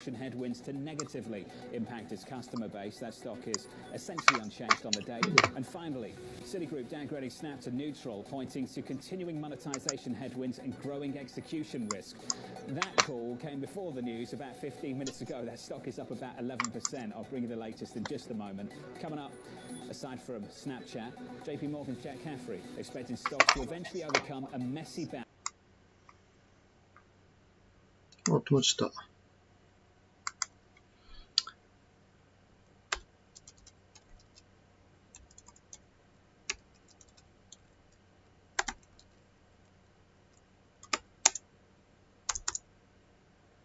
monetization headwinds to negatively impact its customer base. That stock is essentially unchanged on the day. And finally, Citigroup downgrading Snap to neutral, pointing to continuing monetization headwinds and growing execution risk. That call came before the news about 15 minutes ago. That stock is up about 11%. I'll bring you the latest in just a moment. Coming up, aside from Snapchat, JP Morgan's Jack Caffrey expecting stocks to eventually overcome a messy bout. あ、止まっちゃった。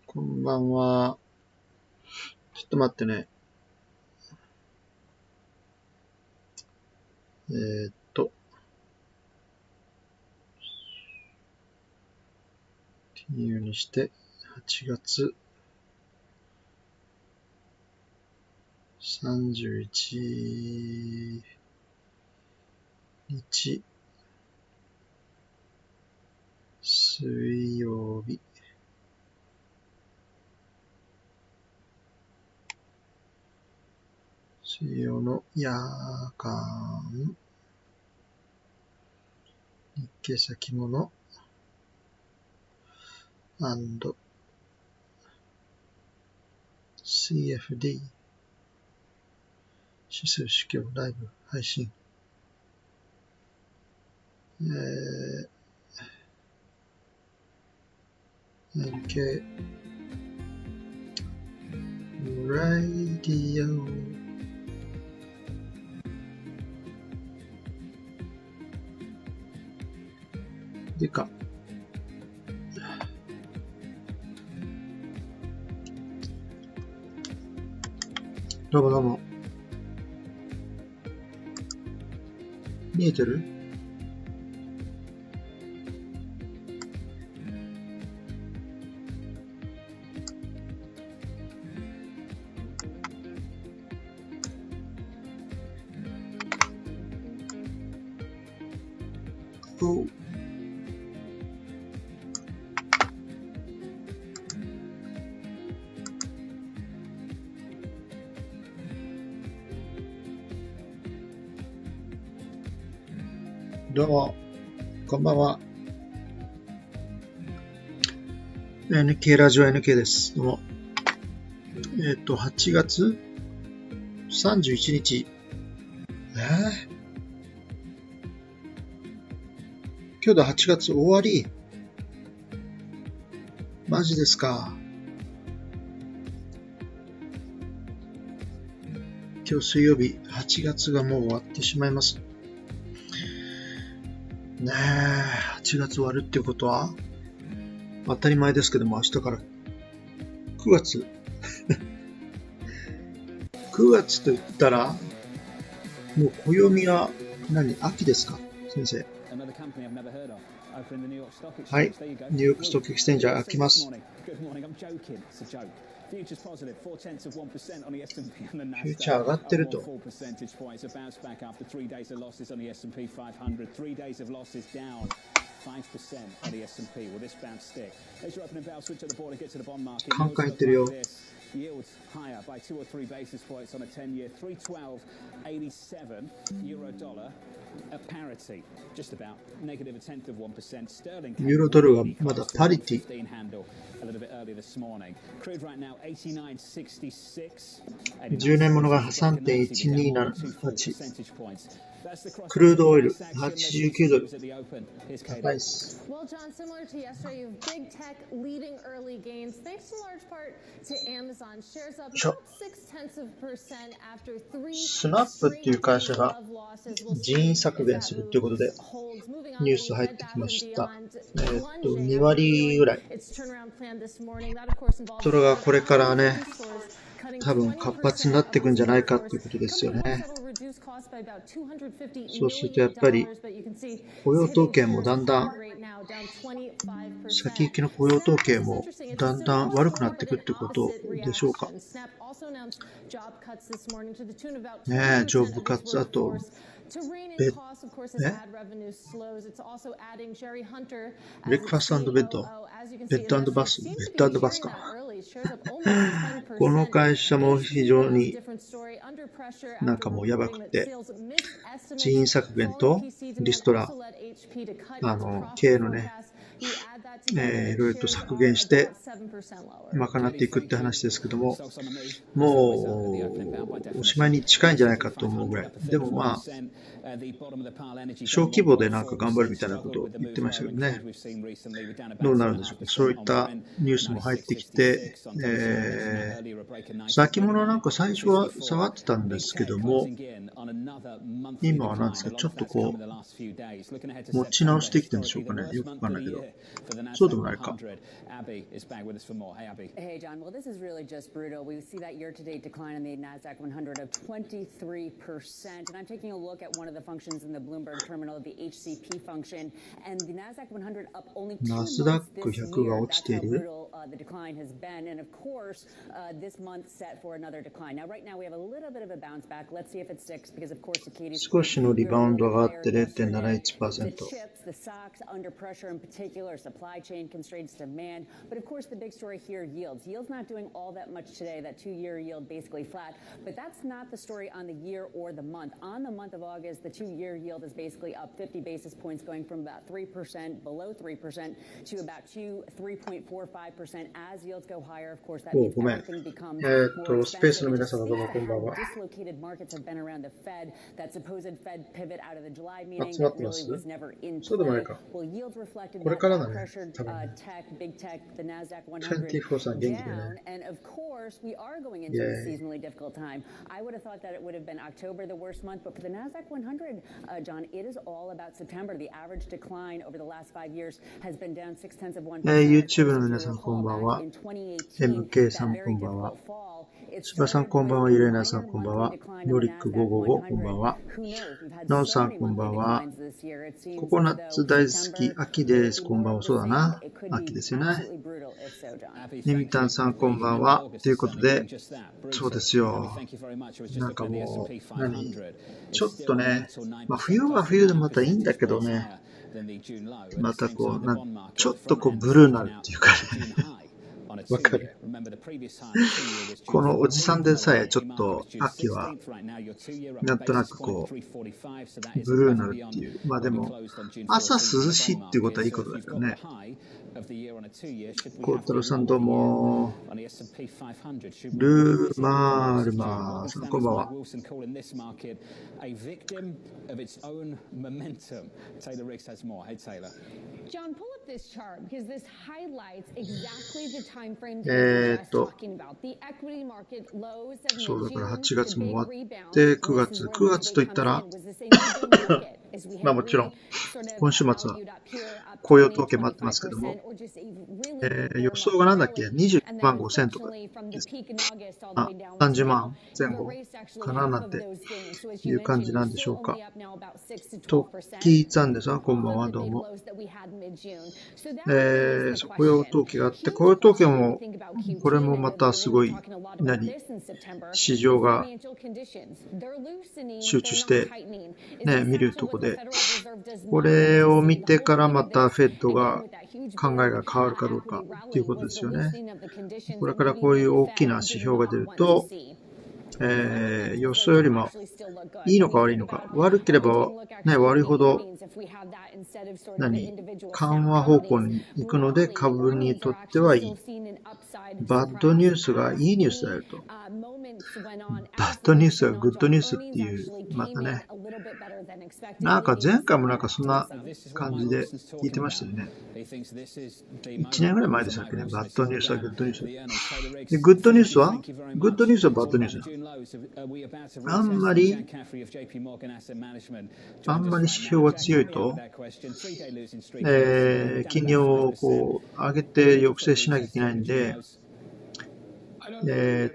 こんばんは。ちょっと待ってね。金融にして8月31日水曜日。水曜の夜間日経先物&CFD 指数市況ライブ配信。NK ラディオでか。どうもどうも。見えてる？お。どうも、こんばんは。NK ラジオ NK です。どうも。8月31日。今日で8月終わり。マジですか。今日水曜日、8月がもう終わってしまいます。ねえ、8月終わるっていうことは当たり前ですけども、明日から9月9月と言ったらもう暦は秋ですか先生。はい、ニューヨークストックエクスチェンジャー開きます。フューチャー上がってると。カンカンいってるよ。Yields higher by 2 or 3 basis points on a 10-year, 312.87 euro dollar at parity, just about negative a tenth of 1%. Sterling ユーロドルはまだパリティ。A little bit earlier this morning. Crude right now 89.66. 10年物が 3.1278。クルードオイル89ドル。高いです。Well, John, similar to yesterday, you have big tech leading early gains thanks in large part to Amazon. Shares up 0.6% after 3. スナップっていう会社が人員削減するということでニュース入ってきました。2割ぐらい。それがこれからね、多分活発になっていくんじゃないかっていうことですよね。そうするとやっぱり雇用統計もだんだん先行きの雇用統計もだんだん悪くなっていくってことでしょうか。ねえ、ジョブカツ、あとブレックファスト&ベッド、ベッド&バスか。この会社も非常になんかもうやばくて、人員削減とリストラ、経営のね、いろいろと削減して賄っていくって話ですけども、もうおしまいに近いんじゃないかと思うぐらい。でもまあ、小規模でなんか頑張るみたいなことを言ってましたけどね。どうなるんでしょうか。そういったニュースも入ってきて、先物なんか最初は下がってたんですけども、今はなんですか、ちょっとこう、持ち直してきてるんでしょうかね。よくわかんないけど。そうでもないか。Hey, John. Well, this is really just brutal. We see that year-to-date decline in the Nasdaq 100 of 23%. And I'm taking a look at one of the functions in the Bloomberg terminal, the HCP function, and the Nasdaq 100 up only 2 months this year. That's how brutal the decline has been. And of course, this month set for another decline. Now, right now, we have a little bit of a bounce back. Let's see if it sticks, because of course, the Katie's 少しのリバウンドがあって 0.71%。 The chips, the stocks under pressure in particular, supply chain constraints, demand. But of course, the big story here, yields. Yields not doing all that much today. That 2-year yield basically flat. But that's not the story on the year or the month. On the month of August, the 2-year yield is basically up 50 basis points, going from about 3%, below 3%, to about 3.45%. As yields go higher, of course, that means everything becomes more expensive. Dislocated markets have been around the Fed. That supposed Fed pivot out of the July meeting really was never in play. Well, yields reflected that pressured tech, big tech, the Nasdaq 100 down. And of course, we are going into a seasonally difficult time. I would have thought that it would have been October, the worst month, but for the Nasdaq 100, John, it is all about September. The average decline over the last 5 years has been down 0.6%. YouTube の皆さんこんばんは。MK さんこんばんは。千葉さんこんばんは。イレナさんこんばんは。ノリック555こんばんは。ノンさんこんばんは。ココナッツ大好き。秋です。こんばんは。そうだな。秋ですよね。ニミタンさんこんばんは。ということで、そうですよ。なんかもう、ちょっとね、まあ冬は冬でまたいいんだけどね、またこう、ちょっとこうブルーになるっていうかね。わかる。このおじさんでさえちょっと秋はなんとなくこうブルーになるっていう。まあでも朝涼しいっていうことはいいことだけどね。コウタロウさんどうも。ルーマールマーさんこんばんは。John, pull up this chart because this highlights exactly the time frame that we're talking about. The equity market lows of そうだから8月も終わって9月といったらまあもちろん今週末は雇用統計待ってますけども、予想がなんだっけ21万5千とかです30万前後かななんていう感じなんでしょうか。トッキーさんでさんこんばんはどうも。雇用統計があって雇用統計もこれもまたすごい市場が集中してね見るとこでこれを見てからまたフェッドが考えが変わるかどうかっていうことですよね。これからこういう大きな指標が出ると、予想よりもいいのか悪いのか、悪ければ、ね、悪いほど緩和方向に行くので株にとってはいい。バッドニュースがいいニュースであると。バッドニュースがグッドニュースっていう、またね。なんか前回もなんかそんな感じで聞いてましたよね。1年ぐらい前でしたっけね。バッドニュースはグッドニュース。で、グッドニュースはバッドニュースだ。あんまり指標が強いと、金利をこう上げて抑制しなきゃいけないんで、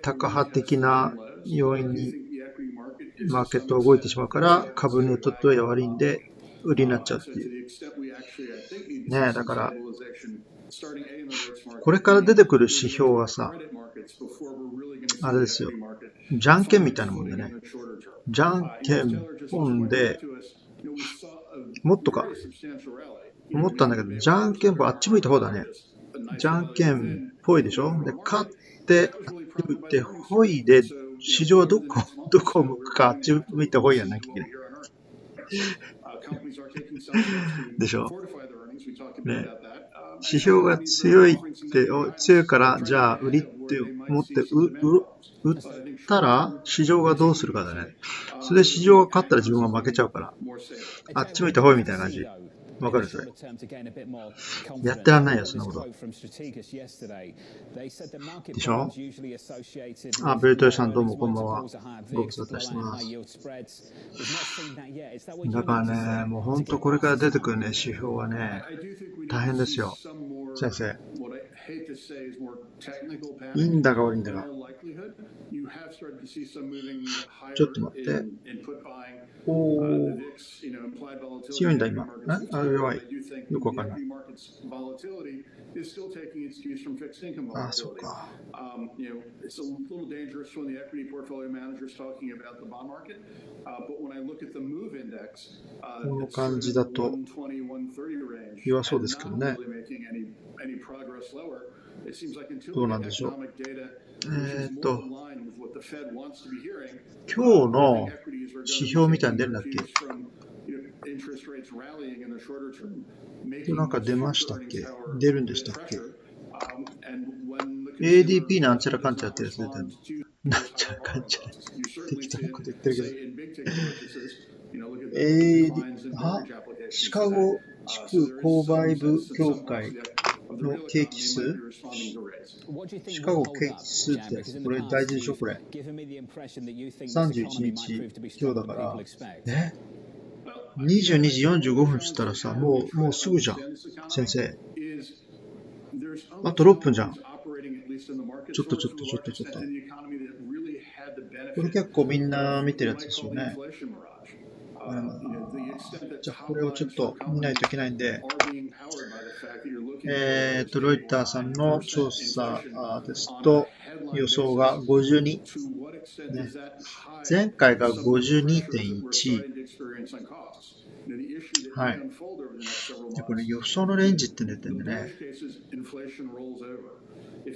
タカ派的な要因にマーケットが動いてしまうから株にとっては悪いんで売りになっちゃうっていうね。だからこれから出てくる指標はさあれですよ、じゃんけんみたいなもんでね。じゃんけんポンでもっとか思ったんだけど、じゃんけんポンあっち向いた方だね。じゃんけんぽいでしょ。で勝っててほいで、市場はどこを向くか、あっち向いてほいやんなきゃいけない。でしょ。ね。指標が強いから、じゃあ売りって思って売ったら市場がどうするかだね。それで市場が勝ったら自分が負けちゃうから、あっち向いてほいみたいな感じ。わかるそれ。やってらんないよ、そんなこと。でしょ。ベルトリさんどうもこんばんは。ご無沙汰してます。だからね、もう本当これから出てくるね、指標はね、大変ですよ。先生。いいんだか悪いんだか。ちょっと待って。強いんだ今。弱い。よくわかんない。そうか。この感じだと弱そうですけどね。どうなんでしょう。今日の指標みたいに出るんだっけ？なんか出ましたっけ？出るんでしたっけ？ ADP なんちゃらかんちゃらってやつ出てるの？なんちゃらかんちゃら。適当なこと言ってるけど。シカゴ地区購買部協会の景気指数？シカゴ景気指数ってやつ、これ大事でしょこれ。31日今日だから、22時45分って言ったらさ、もうすぐじゃん、先生。あと6分じゃん。ちょっと。これ結構みんな見てるやつですよね。じゃあこれをちょっと見ないといけないんで、ロイターさんの調査ですと、予想が52、ね、前回が 52.1、はい。でこれ予想のレンジって出てるんでね、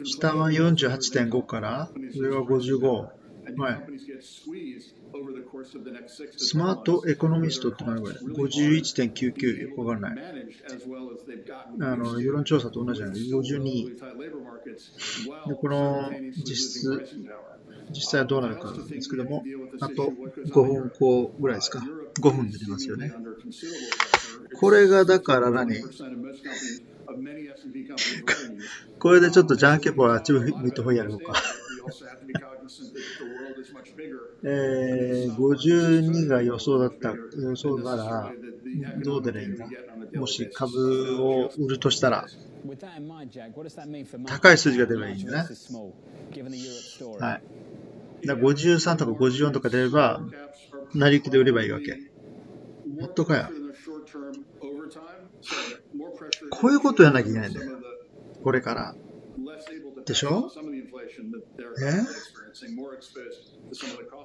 下は 48.5 から上は55。はい。スマートエコノミストって何これ 51.99 よくわからない。世論調査と同じじゃない。52。で、この実際はどうなるかですけども、あと5分後ぐらいですか。5分で出ますよね。これがだから何？これでちょっとジャンケポはあっち向いてほいやるのか。52が予想ならどう出ればいいんだ。もし株を売るとしたら高い数字が出ればいいんだね。はい。だから53とか54とか出れば成り行きで売ればいいわけ。本当かよ。こういうことやらなきゃいけないんだよ。これから。でしょ？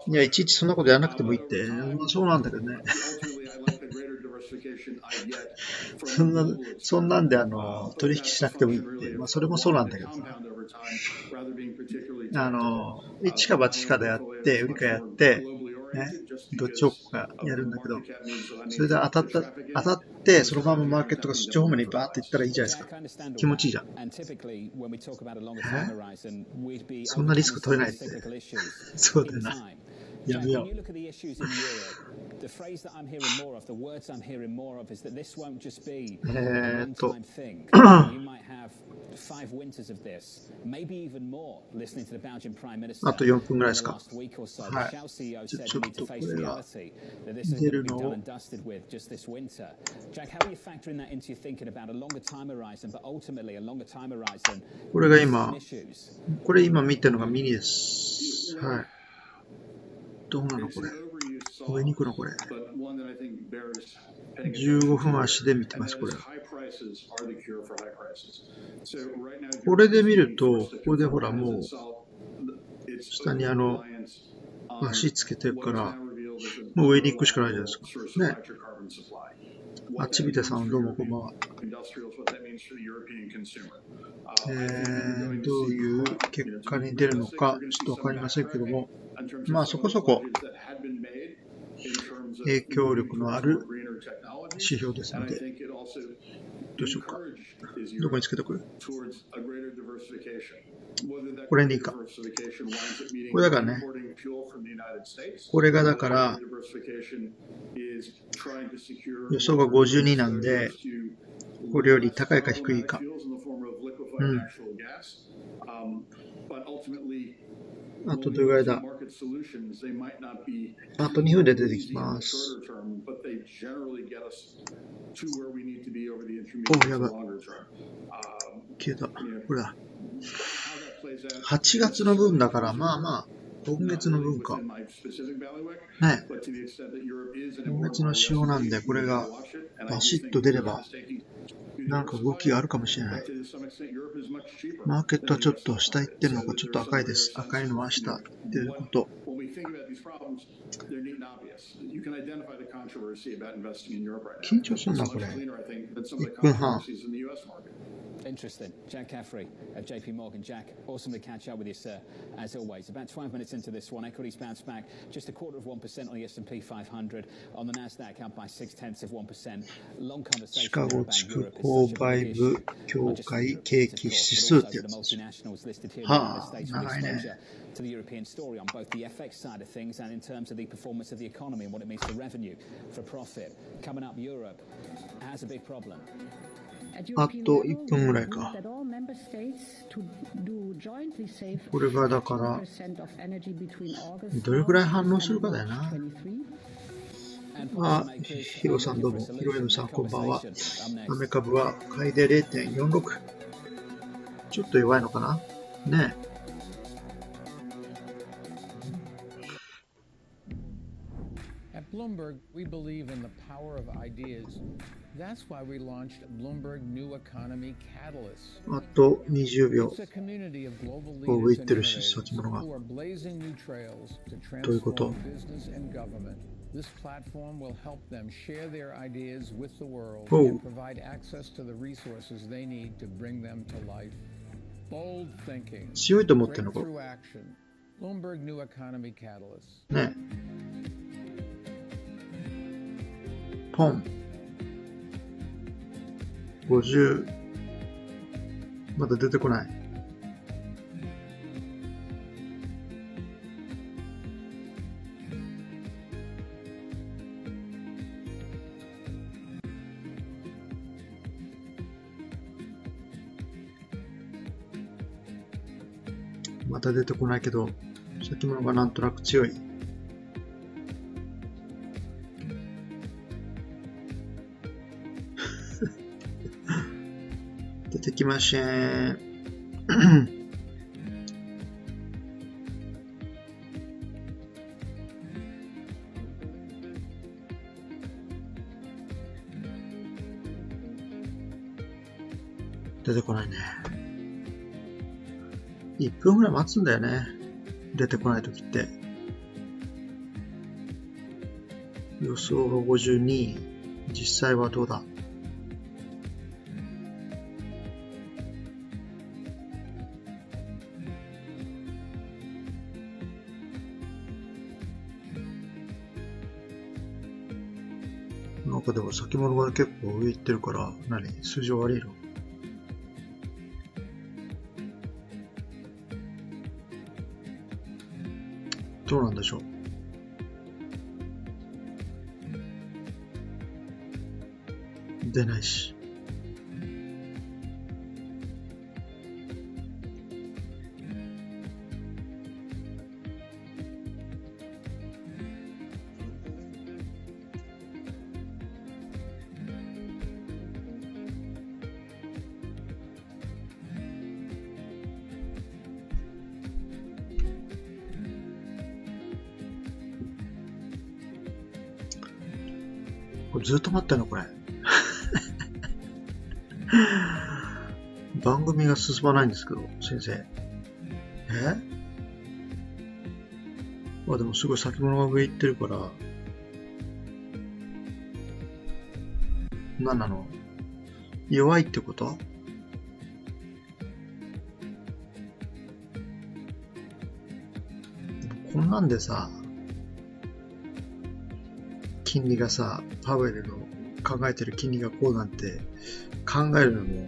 いや、いちいちそんなことやらなくてもいいって。そうなんだけどね。そんなんで取引しなくてもいいって。それもそうなんだけどさ。一か八かでやって、売りかやって、ね、どっちをかやるんだけど、それで当たって、そのままマーケットがそっち方面にバーっていったらいいじゃないですか。気持ちいいじゃん。そんなリスク取れないって。そうだよな。やめよう。The phrase that I'm hearing more of, the words I'm hearing more of, is that this won't just be a one-time thing. You might have 5 winters of this, maybe even more. Listening to the Belgian Prime Minister あと4分ぐらいですか。last week or so, the Shell CEO said we need to face reality that this isn't going to be done and dusted with just this winter. Jack, how are you factoring that into your thinking about a longer time horizon, but ultimately a longer time horizon? これ今見てるのがミニです。はい。どうなのこれ。上に行くのこれ。15分足で見てますこれ。これで見ると、ここでほらもう下に足つけてるから、もう上に行くしかないじゃないですか。ね。あちびてさん、どうもこんばんは。どういう結果に出るのか、ちょっとわかりませんけども、まあそこそこ影響力のある指標ですので、どうしようか。どこにつけてくる？これにいいか。これだからね。これがだから、予想が52なんで、これより高いか低いか。あとどれぐらいだ？あと2分で出てきます。お、やばい。消えた。ほら。8月の分だから、まあまあ、今月の分か。ね。今月の仕様なんで、これがバシッと出れば、なんか動きがあるかもしれない。マーケットはちょっと下行ってるのか、ちょっと赤いです。赤いのは下出ること。緊張するな、これ。1分半。Interesting. Jack Caffrey of JP Morgan. Jack, awesome to catch up with you, sir, as always. About 12 minutes into this one, equities bounced back just 0.25% on the S&P 500. On the Nasdaq, up by 0.6%. Long conversation シカゴ地区購買部協会景気指数ってやつです。はあ、長いね。To the European story on both the FX side of things and in terms of the performance of the economy and what it means for revenue, for profit. Coming up, Europe has a big problem. あと1分ぐらいか。これがだから、どれぐらい反応するかだよな。あ、ヒロさんどうも。ヒロエムさんこんばんは。アメ株は買いで 0.46。ちょっと弱いのかなねえ。At Bloomberg, we believe in the power of ideas. That's why we launched Bloomberg New Economy Catalyst. あと20秒。 It's a community of global 上 leaders 行っ and てるし、 innovators 先物が。 who are blazing new trails to どういうこと？ transform business and government. This platform will help them share their ideas with the world and provide access to the resources they need to bring them to life. Bold thinking, 強いと思ってんのか。 breakthrough action. Bloomberg New Economy Catalyst. ねえ。ポン。50。まだ出てこない。また出てこないけど、先物がなんとなく強い。出てきません。出てこないね。1分ぐらい待つんだよね。出てこないときって。予想が52。実際はどうだ？なんかでも先物が結構上行ってるから、数字悪いの？どうなんでしょう。出ないし。これずっと待ってんのこれ。番組が進まないんですけど、先生。まあでもすごい先物が上行ってるから、何なの？弱いってこと？こんなんでさ、金利がさ、パウエルの考えてる金利がこうなんて考えるのも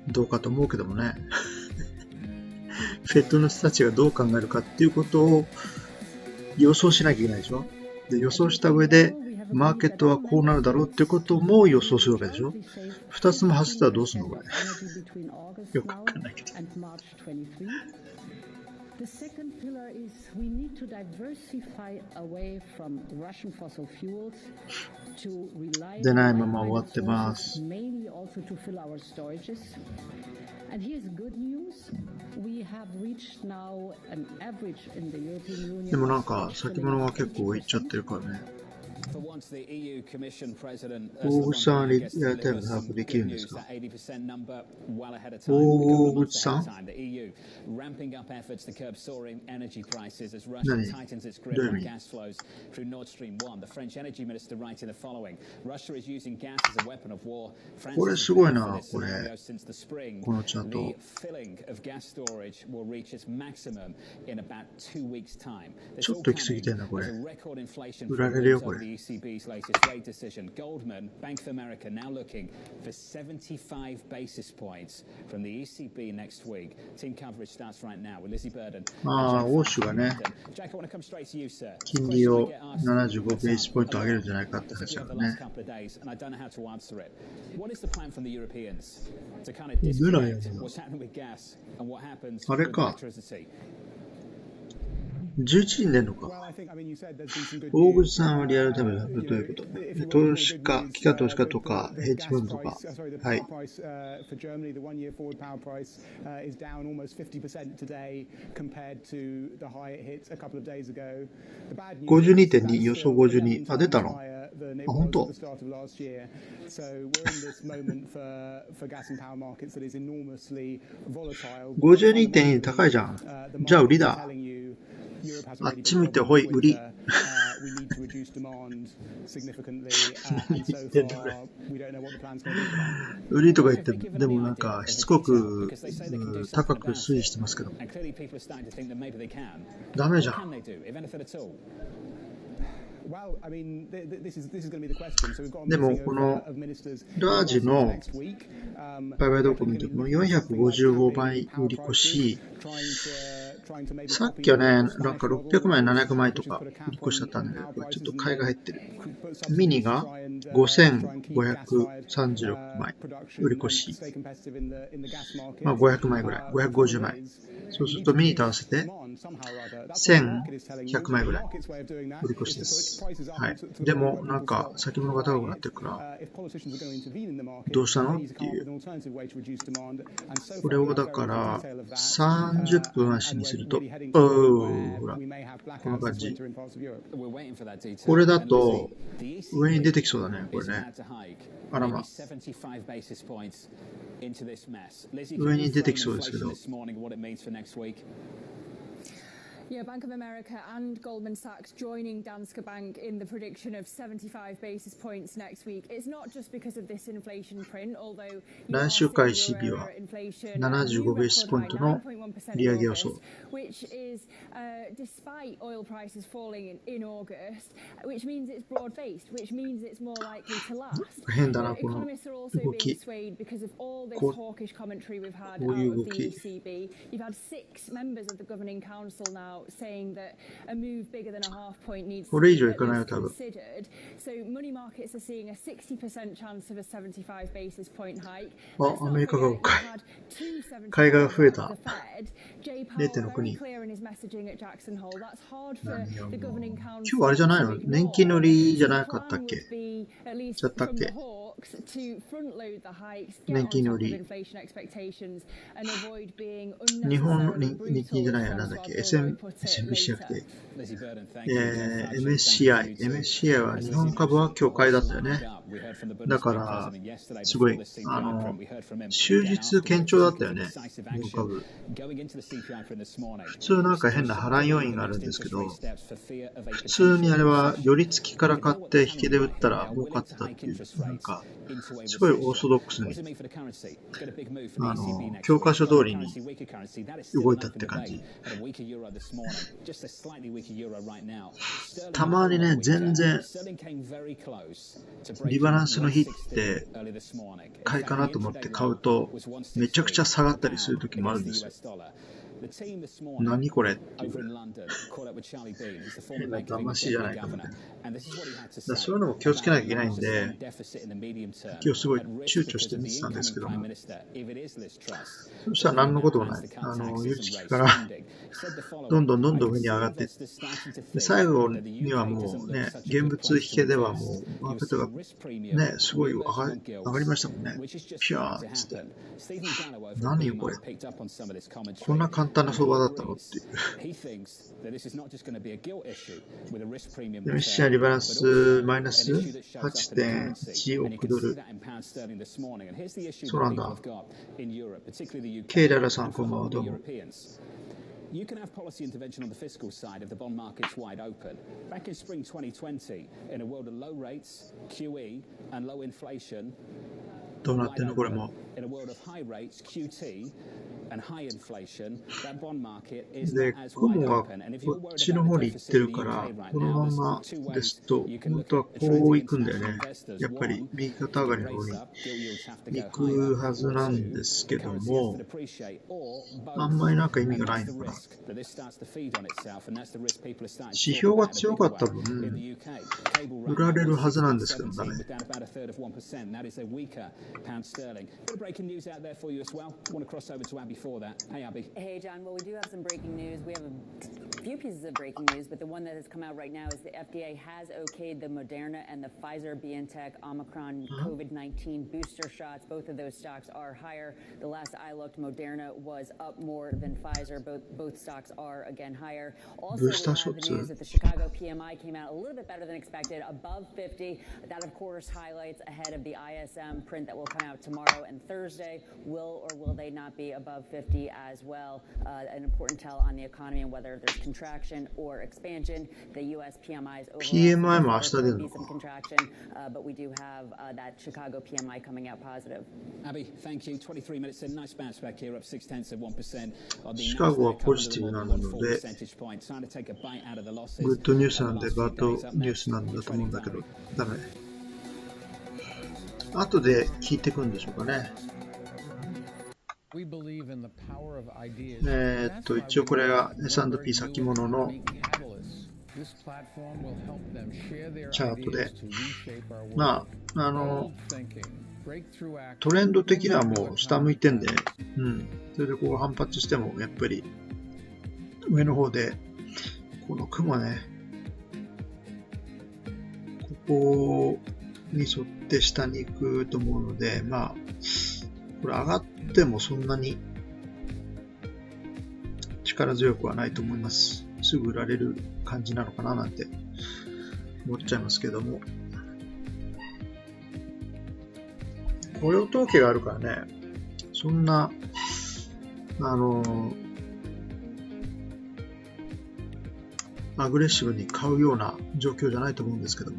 どうかと思うけどもね。フェットの人たちがどう考えるかっていうことを予想しなきゃいけないでしょ。で、予想した上で、マーケットはこうなるだろうってことも予想するわけでしょ。二つも外したらどうするのこれ。よくわかんないけど。The second pillar is we need to diversify away from Russian fossil fuels to rely on resources, mainly also to fill our storages. And here's good news. We have reached now an average in the European Union. でもなんか先物が結構いっちゃってるからね。大口さんはリアルタイムで把握できるんですか？大口さん？何？どういう意味？これすごいな、これ。このチャート。ちょっと行き過ぎてんな、これ。売られるよ、これ。ECB's latest rate decision. Goldman, Bank of America, now looking for 75 basis points from the ECB next week. Team coverage starts right now with Lizzie Burden. 欧州がね、金利を75ベースポイント上げるんじゃないかって話だよね。ぐらいやな。あれか。11時に出るのか。大口さんはリアルタイムでどういうこと？投資家、機関投資家とか、ヘッジファンドとか。はい。52.2、予想52。あ、出たの？あ、本当？52.2 高いじゃん。じゃあ売りだ。あっち向いてほい、売り。売りとか言って、でもなんかしつこく高く推移してますけど。ダメじゃん。でもこのラージの売買動向を見ると455倍売り越し、さっきはね、なんか600枚、700枚とか売り越しだったんで、これちょっと買いが入ってる。ミニが5536枚売り越し、まあ500枚ぐらい、550枚。そうするとミニと合わせて1100枚ぐらい売り越しです。はい。でもなんか先物が高くなってるから、どうしたのっていう。これをだから30分足にすると、ほら、この感じ。これだと上に出てきそうだね、これね。あらま。上に出てきそうですけど。Yeah, Bank of America and Goldman Sachs joining Danske Bank in the prediction of 75 basis points next week. It's not just because of this inflation print, although 来週から ECB は75ベースポイントの利上げ予想。Which is despite oil prices falling in August, which means it's broad-based, which means it's more likely to last. 変だな、この動き。Because of all this hawkish commentary we've had out of the ECB. You've had 6 members of the governing council now saying that a move bigger than a half point needs to be considered. So money markets are seeing a 60% chance of a 75 basis point hike. あ、アメリカが買いが増えた。0.6に。今日あれじゃないの？年金の利じゃなかったっけ？ちゃったっけ？ stocks to front load the hikes, get 年 on 金 top よ of り inflation expectations, and avoid being 日本 unnecessarily 日金じゃ brutal ないや、なん as だっけ、Rob Ulrich put it SMBC じゃなく later. て、Lizzie Burden, thank you. MSCI は日本株は今日買いだったよね。だから、すごい、終日堅調だったよね、日本株。普通なんか変な波乱要因があるんですけど、普通にあれは寄り付きから買って引きで売ったら儲かってたっていう、なんか、すごいオーソドックスに、教科書通りに動いたって感じ。たまにね、全然、リバランスの日って買いかなと思って買うと、めちゃくちゃ下がったりするときもあるんですよ。何これっていう。変な騙しじゃないかみたいな。そういうのも気をつけなきゃいけないんで、今日すごい躊躇して見てたんですけども、そしたら何のこともない。寄り付きからどんどん上に上がっていって、で最後にはもうね、現物引けではもうマーケットがね、すごい上がりましたもんね。ピューンっつって。何よこれ。こんな簡単な相場だったのっていう。MSCI リバランスマイナス 8.1 億ドル。そうなんだ。ケイララさん、こんばんは、どうも。You can have policy intervention on the fiscal side if the bond market's wide open. Back in spring 2020, in a world of low rates, QE, and low inflation, どうなってんのこれも。in a world of high rates, QT, and high inflation, that bond market is で、 not as 雲 wide が open. And if こ you're っ worried ちの about 方 the に行って deficit る in か the ら、 UK right この now, ま there's ま two です ways と、 you can 本当は attract こう行くんだ international よね。 investors. やっぱり One, 右肩上がりの方 rates に up, gilt yields have to 行 go higher. くはずなんですけ Or ど two, currency has も to、depreciate, or あんまりなんか意 both. 味が And ない that's の the かな。 risk that this starts to feed on itself, and that's the risk people are starting to 指 talk 標が about in a 強 big かった way 分、 in the UK. Cable 売 right ら now れる is はずなん £6.17, ですけどダメ。 down about a third of 1%. That is a weaker pound sterling. Bit of breaking news out there for you as well. Want to cross over to Abby for that. Hey, Abby. Hey, John. Well, we do have some breaking news. We have a few pieces of breaking news, but the one that has come out right now is the FDA has okayed the Moderna and the Pfizer-BioNTech Omicron COVID-19 booster shots. Both of those stocks are higher. The last I looked, Moderna was up more than Pfizer. Both stocks are again higher. Also, we have the news that the Chicago PMI came out a little bit better than expected, above 50. That, of course, highlights ahead of the ISM print that will come out tomorrow and Thursday. Will or will they not be above 50 as well? An important tell on the economy and whether there's contraction or expansion. The U.S. PMIs overall PMI も明日出るの be some contraction, but we do have that Chicago PMI coming out positive. Abby, thank you. 23 minutes in. Nice bounce back here, up 0.6%. On the シカゴは Nasdaq, ポジティブなの 1 で、 percentage point. Trying to take a bite out of the losses. グッドニュースなんでバッドニュースなんだと思うんだけど、ダメ。後で聞いてくんでしょうかね。一応これが S&P 先物のチャートで、まあ、トレンド的にはもう下向いてんで、それでこう反発してもやっぱり上の方でこの雲ね、ここに沿って下に行くと思うので、まあこれ上がってもそんなに力強くはないと思います。すぐ売られる感じなのかななんて思っちゃいますけども、雇用統計があるからね、そんなアグレッシブに買うような状況じゃないと思うんですけども、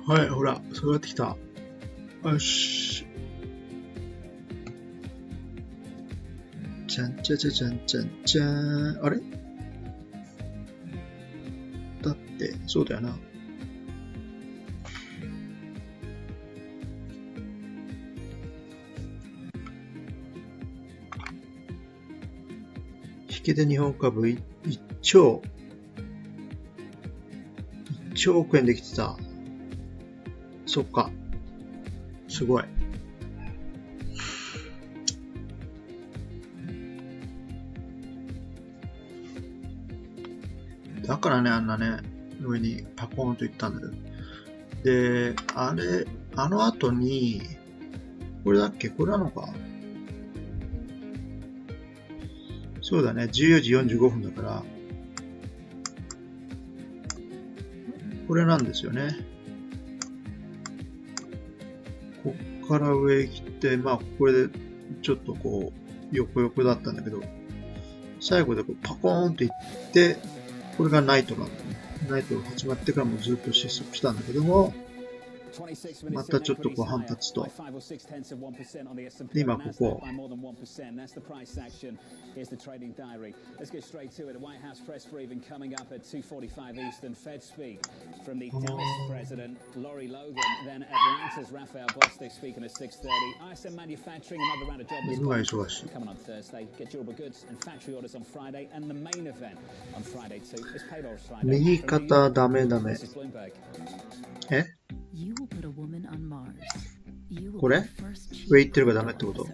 はい、ほら、そうやってきた。よし。ちゃんちゃちゃちゃんちゃんちゃん。あれだって、そうだよな。引けで日本株1兆億円できてた。そっか。すごい。だからね、あんなね、上にパコーンといったんだけど。で、あの後に、これだっけ？これなのか？そうだね、14時45分だから、これなんですよね。こっから上来て、まあ、これでちょっとこう、横だったんだけど、最後でこうパコーンっていって、これがナイトなんだね。ナイトが始まってからもずっと失速したんだけども、またちょっとこう反発と。で、今ここ。犬が忙しい。右肩ダメ。え？これ？上行ってるがダメってこと？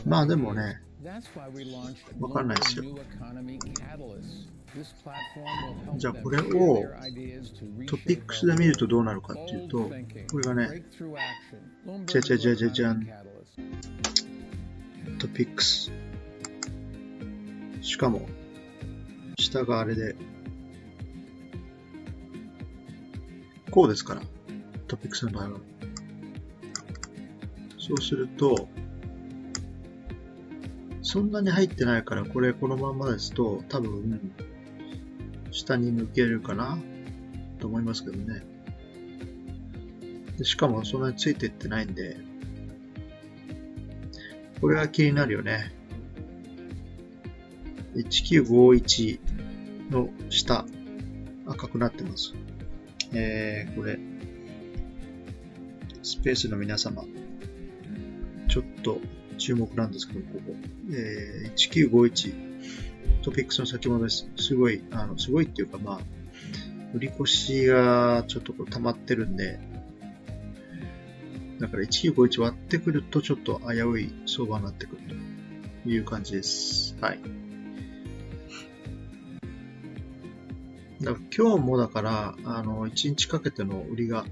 まあでもね、わかんないですよ。じゃあこれをトピックスで見るとどうなるかっていうと、これがね、じゃん。トピックス。しかも、下があれで、こうですから、トピックスの場合は。そうすると、そんなに入ってないから、このままですと、多分、下に抜けるかなと思いますけどね。でしかも、そんなについていってないんで、これが気になるよね。1951の下、赤くなってます。これ、スペースの皆様、ちょっと注目なんですけど、ここ。1951、トピックスの先物です。すごいっていうか、まあ、売り越しがちょっとこう溜まってるんで、だから1951割ってくるとちょっと危うい相場になってくるという感じです。はい。だから今日もだから、1日かけての売りが、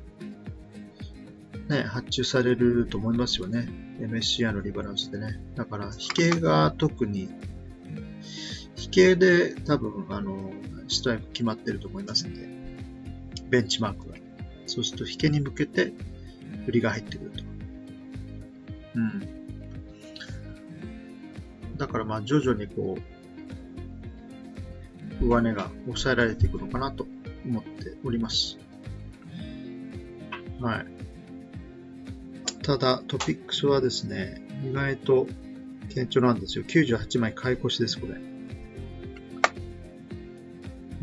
ね、発注されると思いますよね。MSCI のリバランスでね。だから、引けが特に、引けで多分、ストライク決まってると思いますんで、ベンチマークが。そうすると、引けに向けて、売りが入ってくると。だからまあ徐々にこう、上値が抑えられていくのかなと思っております。はい。ただ、トピックスはですね、意外と堅調なんですよ。98枚買い越しです、これ。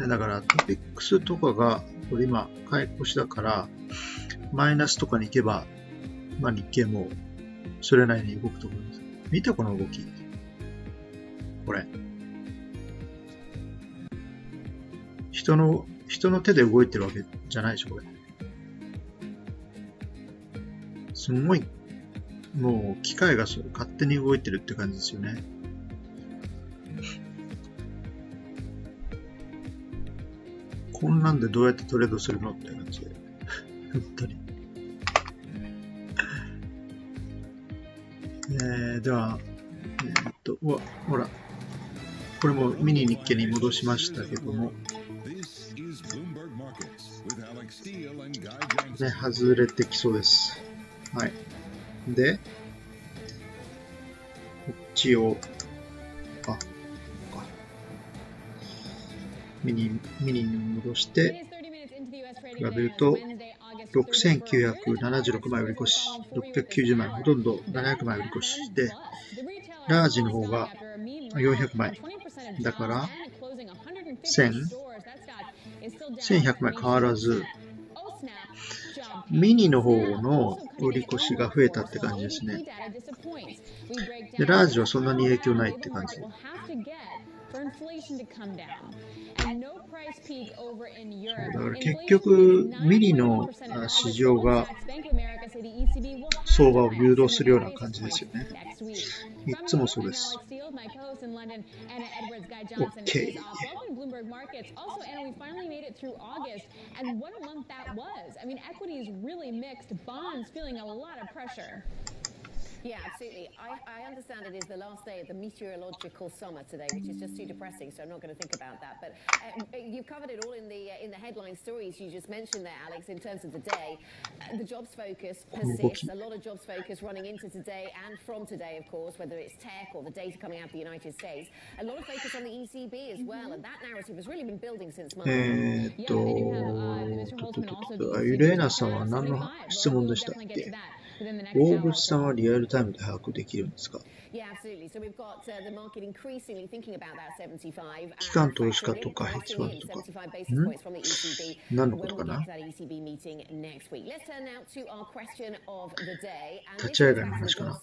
だから、トピックスとかが、これ今、買い越しだから、マイナスとかに行けば、まあ日経もそれなりに動くと思います。見てこの動き。これ。人の手で動いてるわけじゃないでしょ、これ。すごい、もう機械が勝手に動いてるって感じですよね。こんなんでどうやってトレードするのって感じで。本当に。では、ほら、これもミニ日経に戻しましたけども、ね、外れてきそうです。はい。で、こっちを、ミニに戻して、比べると、6976枚売り越し、690枚、ほとんど700枚売り越しで、ラージの方が400枚。だから、1100枚変わらず、ミニの方の売り越しが増えたって感じですね。で、ラージはそんなに影響ないって感じ。だから結局、ミリの市場が相場を誘導するような感じですよね。いつもそうです。OK。Yeah, absolutely. I understand it is the last day of the meteorological summer today, which is just too depressing, so I'm not going to think about that. But you've covered it all in the headline stories you just mentioned there, Alex, in terms of the day. The jobs focus persists. A lot of jobs focus running into today and from today, of course, whether it's tech or the data coming out of the United States. A lot of focus on the ECB as well, and that narrative has really been building since Monday. ユレーナさんは何の質問でしたっけ？大渕さんはリアルタイムで把握できるんですか？ Yeah, absolutely. So we've got the market increasingly thinking about that 75. 機関投資家とかヘッジファンドとか。何のことかな？立ち上げの話かな？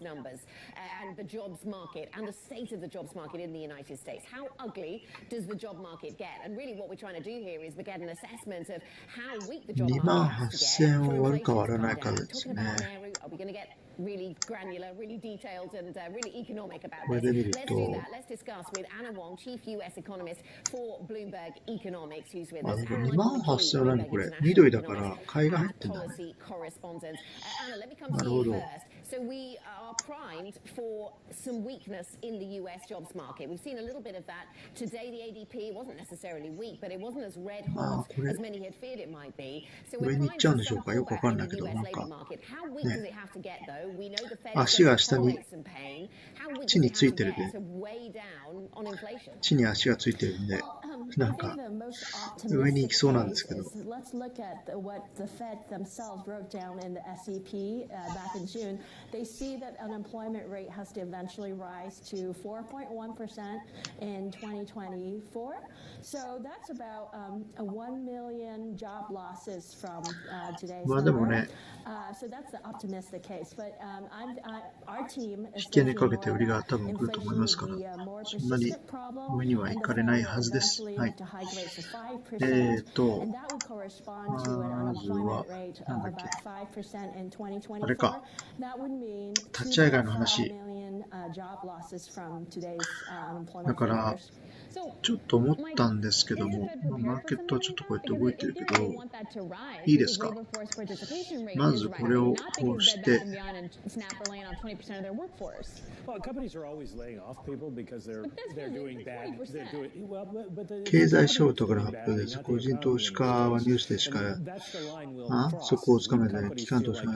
And the jobs market and the state of the jobs market in the United States. How ugly does the job market get? And really what we're trying to do here is we get an assessment of how weak the job market has to get. 28,000を割るか割らないかですね。 Are we going to get really granular, really detailed, and really economic about this? Let's do that. Let's discuss with Anna Wong, Chief US Economist for Bloomberg Economics, who's with us. 28,000は何これ？緑だから買いが入ってんだね。Anna, let me come to you first. So we are primed for some weakness in the US jobs market. We've seen a little bit of that. Today the ADP wasn't necessarily weak, but it wasn't as red hot as many had feared it might be. So we're primed for some pullback in the US labor market. How weak does it have to get though? We know the Fed is going to tolerate some pain. How weak does it have to get to weigh down on inflation? 地に足がついてるんで、なんか上に行きそうなんですけど。 Let's look at what the Fed themselves wrote down in the SEP back in June. They see that unemployment rate has to eventually rise to 4.1% in 2024. So that's about 1 million job losses from today's number. So that's the optimistic case. But our team is 引けにかけて売りが多分来ると思いますから、そんなに上には行かれないはずです。はい。まずは、なんだっけ。あれか。立ち上がりの話。だから、ちょっと思ったんですけども、マーケットはちょっとこうやって動いてるけど、いいですか？まずこれをこうして、経済ショートから発表です。個人投資家はニュースでしか、そこをつかめない。機関投資家が、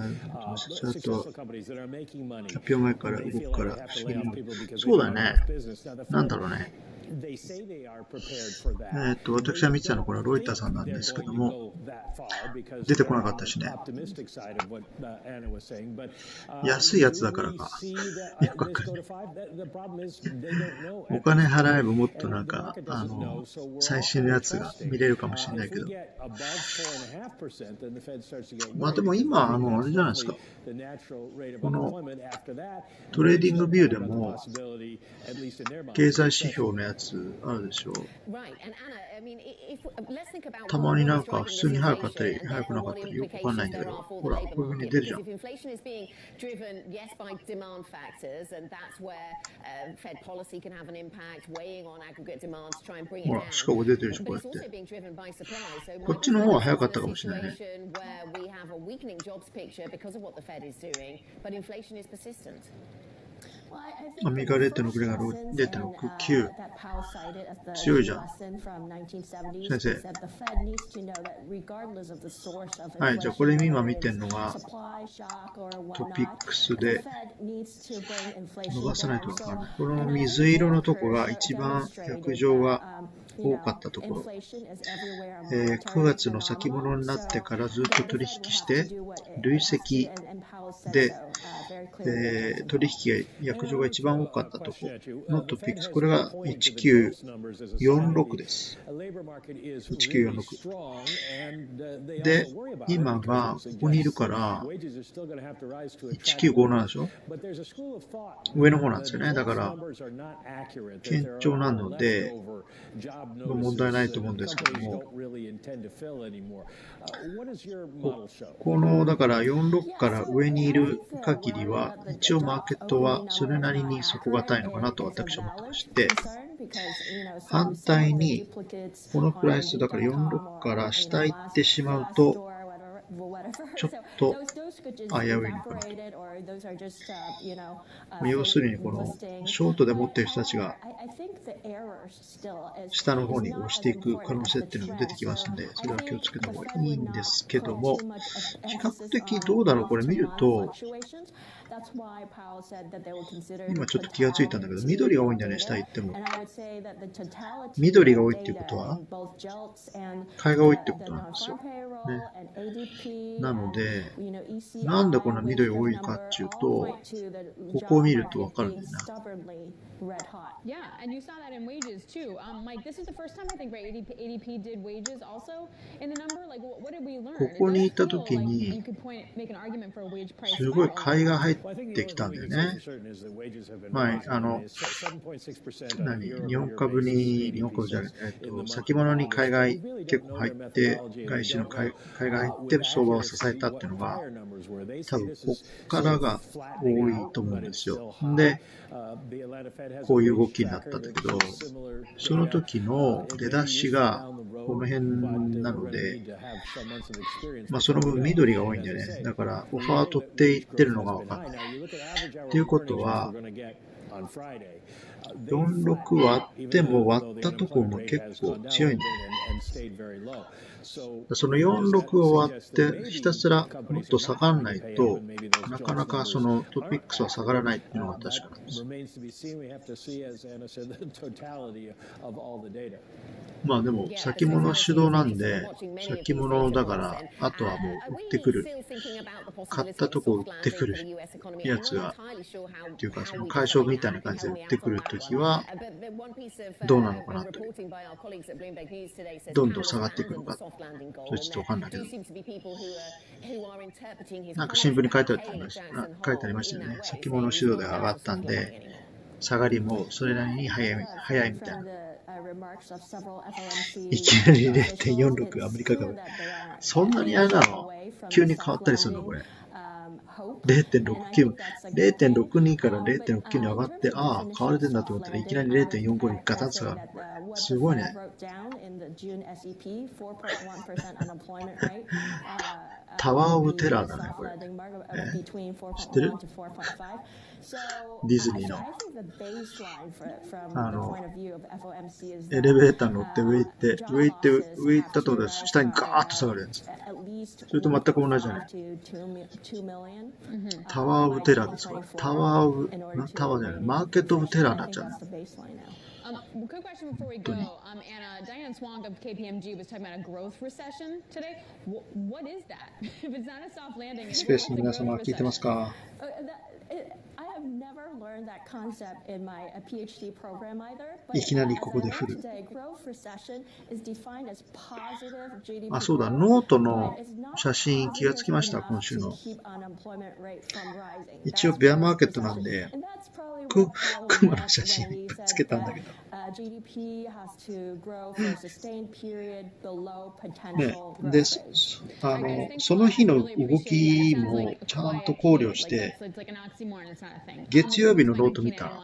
ちゃんと発表前から動くから不思議に。そうだね。なんだろうね。私が見てたのはこれはロイターさんなんですけども、出てこなかったしね。安いやつだからか。よくわかんない。お金払えばもっとなんか、最新のやつが見れるかもしれないけど。まあでも今、あれじゃないですか。このトレーディングビューでも、経済指標のやつあるでしょう。たまになんか普通に早かったり早くなかったりよくわかんないんだけど、ほらこういう風に出るじゃん。ほらシカゴ出てるでしょ、こうやって。こっちの方が早かったかもしれないね。アメリカ 0.6 が 0.69 強いじゃん。先生。はい、じゃあこれ今見てるのがトピックスで伸ばさないと分からない。この水色のとこが一番約定が多かったところ、9月の先物になってからずっと取引して累積で取引約定が一番多かったところのトピックス、これが1946です。1946。で、今がここにいるから、1957でしょ？上の方なんですよね。だから、堅調なので、問題ないと思うんですけども、この、だから46から上にいる限りは、一応マーケットはそれなりに底堅いのかなと私は思ってまして、反対に、このプライス、だから46から下行ってしまうと、ちょっと危ういのかなと。要するに、このショートで持っている人たちが下の方に押していく可能性っていうのが出てきますので、それは気をつけた方がいいんですけども、比較的どうだろう、これ見ると、今ちょっと気がついたんだけど、緑が多いんだよね、下行っても。緑が多いっていうことは、買いが多いってことなんですよ。ね、なので、なんでこんな緑が多いかっていうと、ここを見るとわかるんだよな。ここにいたときに、すごい買いが入ってきたんだよね。前、日本株じゃない、先物に買いが結構入って、外資の買いが入って相場を支えたっていうのが、多分こっからが多いと思うんですよ。で、こういう動きになったんだけど、その時の出だしがこの辺なので、その分緑が多いんだよね。だからオファー取っていってるのが分かんない。っていうことは、46割っても割ったところも結構強いんだよね。その46を割ってひたすらもっと下がらないとなかなかそのトピックスは下がらないっていうのが確かなんです。でも先物主導なんで、先物だからあとはもう売ってくる、買ったとこ売ってくるやつがっていうか、その解消みたいな感じで売ってくるときはどうなのかなと、どんどん下がっていくのか、それちょっとわかんないけど、なんか新聞に書いてありましたよね。先物主導で上がったんで下がりもそれなりに早いみたいな。いきなり 0.46 アメリカ株、そんなにあれなの？急に変わったりするのこれ。0.62 から 0.69 に上がって、ああ買われてんだと思ったらいきなり 0.45 にガタッと下がる。すごいね。タワーオブテラーだねこれ。知ってる？ディズニーのエレベーター乗って上行ったところで下にガーッと下がるやつ。それと全く同じじゃない。タワーオブテラーですか？タワーじゃない、マーケットオブテラーになっちゃうね。Quick question before we go, Anna. Diane Swang of KPMG was talking about a growth recession today. What is that? If it's not a soft landing, スペースの皆様聞いてますか？いきなりここで降る。そうだ、ノートの写真気がつきました、今週の。一応ベアマーケットなんで、クマの写真つけたんだけど。で、その日の動きもちゃんと考慮して、月曜日のノート見たら、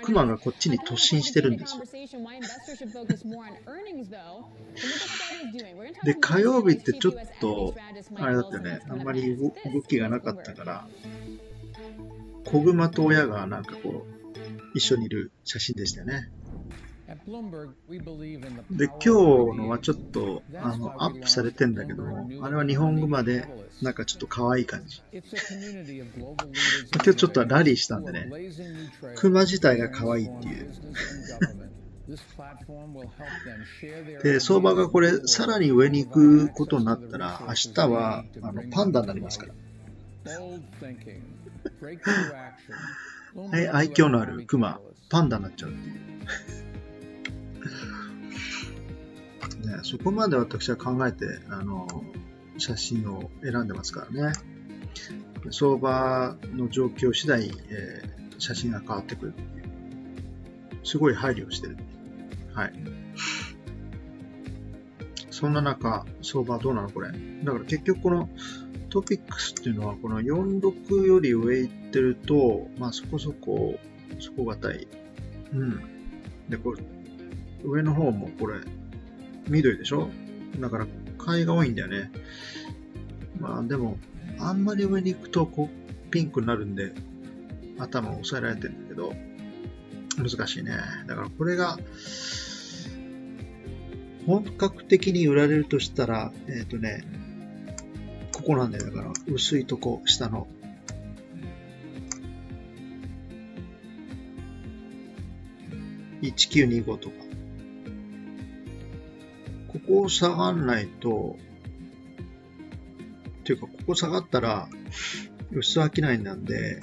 クマがこっちに突進してるんですよ。で、火曜日ってちょっと、あれだったよね、あんまり動きがなかったから、子熊と親がなんかこう、一緒にいる写真でしたよね。で、今日のはちょっとアップされてんだけども、あれは日本語までなんかちょっと可愛い感じ。今日ちょっとラリーしたんでね、クマ自体が可愛いっていう。で、相場がこれさらに上に行くことになったら、明日はパンダになりますから。愛嬌のあるクマ、パンダになっちゃうっていう。ね、そこまで私は考えて、写真を選んでますからね。相場の状況次第、写真が変わってくるっていう。すごい配慮してる。はい。そんな中、相場どうなのこれ。だから結局このトピックスっていうのはこの46より上行ってると、まあそこ底堅い。うん。で、これ、上の方もこれ、緑でしょ？だから買いが多いんだよね。まあでも、あんまり上に行くとこうピンクになるんで、頭を押さえられてるんだけど、難しいね。だからこれが、本格的に売られるとしたら、ここなんだよ。だから、薄いとこ、下の。1925とか。ここを下がんないと、っていうか、ここ下がったら、薄商いなんで、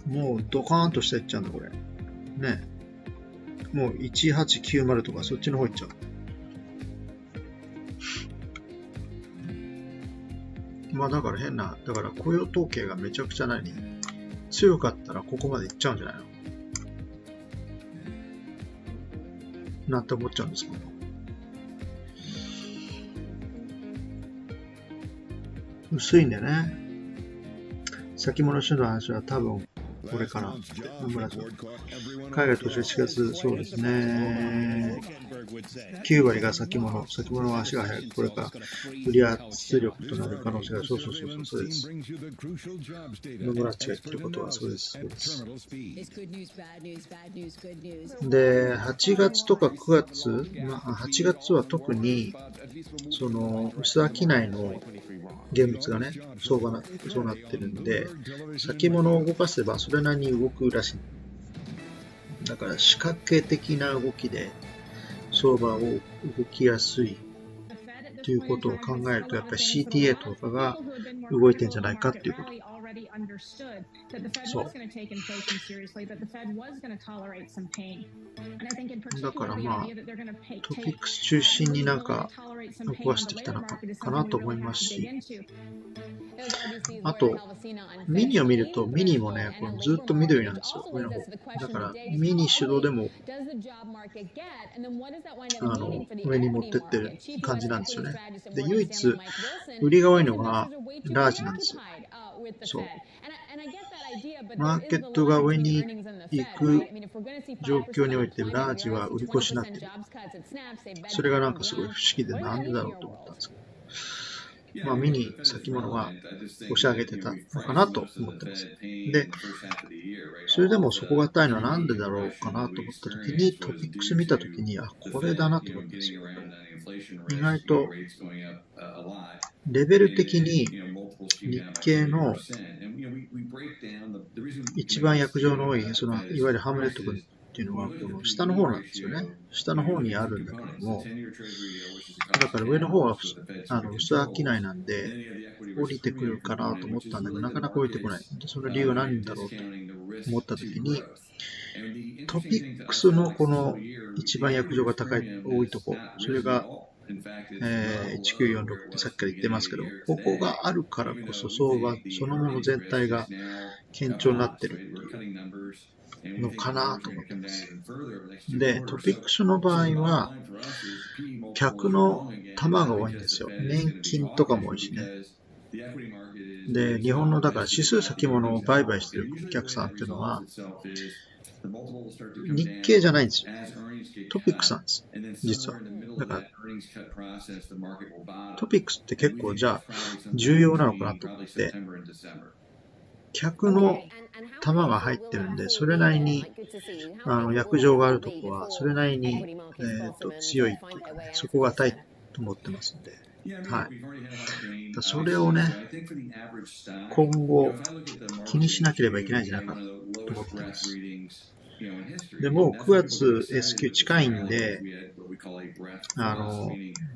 もうドカーンとしていっちゃうんだ、これ。ね。もう1890とかそっちの方行っちゃう。まあだからだから雇用統計がめちゃくちゃ強かったらここまで行っちゃうんじゃないのなんて思っちゃうんですけど。薄いんだよね。先物種の話は多分これかな。海外投資は4月、そうですね。9割が先物は足が速い。これが売り圧力となる可能性が、そうです。野村っちが言ってることはそうです。で、8月とか9月、8月は特に、その、薄商いの現物がね、そうなってるんで、先物を動かせばそれなりに動くらしい。だから仕掛け的な動きで相場を動きやすいということを考えると、やっぱり CTA とかが動いてんじゃないかっていうこと。そう。だからまあ、トピックス中心になんか動かしてきたのかなと思いますし、あと、ミニを見ると、ミニもね、これずっと緑なんですよ、上の方。だから、ミニ手動でも、上に持ってってる感じなんですよね。で、唯一、売りが多いのが、ラージなんですよ。そう。マーケットが上に行く状況において、ラージは売り越しになってる。それがなんかすごい不思議で、なんでだろうと思ったんですけど。まあ、ミニ先物が押し上げてたのかなと思ってます。で、それでも底堅いのはなんでだろうかなと思ったときに、トピックス見たときに、これだなと思ったんですよ。意外と、レベル的に日経の一番約定の多い、いわゆるハムレット群っていうのは、この下の方なんですよね。下の方にあるんだけども、だから上の方は薄商いなんで、降りてくるかなと思ったんだけど、なかなか降りてこない。で、その理由は何だろうと思ったときに、トピックスのこの一番約定が多いとこ、それが、1946ってさっきから言ってますけど、ここがあるからこそ相場そのもの全体が堅調になってるっていうのかなと思ってます。で、トピックスの場合は、客の玉が多いんですよ。年金とかも多いしね。で、日本のだから指数先物を売買してるお客さんっていうのは、日経じゃないんですよ。トピックスなんです。実は。だから、トピックスって結構じゃあ重要なのかなと思って、客の玉が入ってるんで、それなりに約定があるとこは、それなりに、強いっていうかね、底堅いと思ってますんで。はい。それをね、今後気にしなければいけないんじゃないかなと思ってます。でもう9月 S q 近いんで、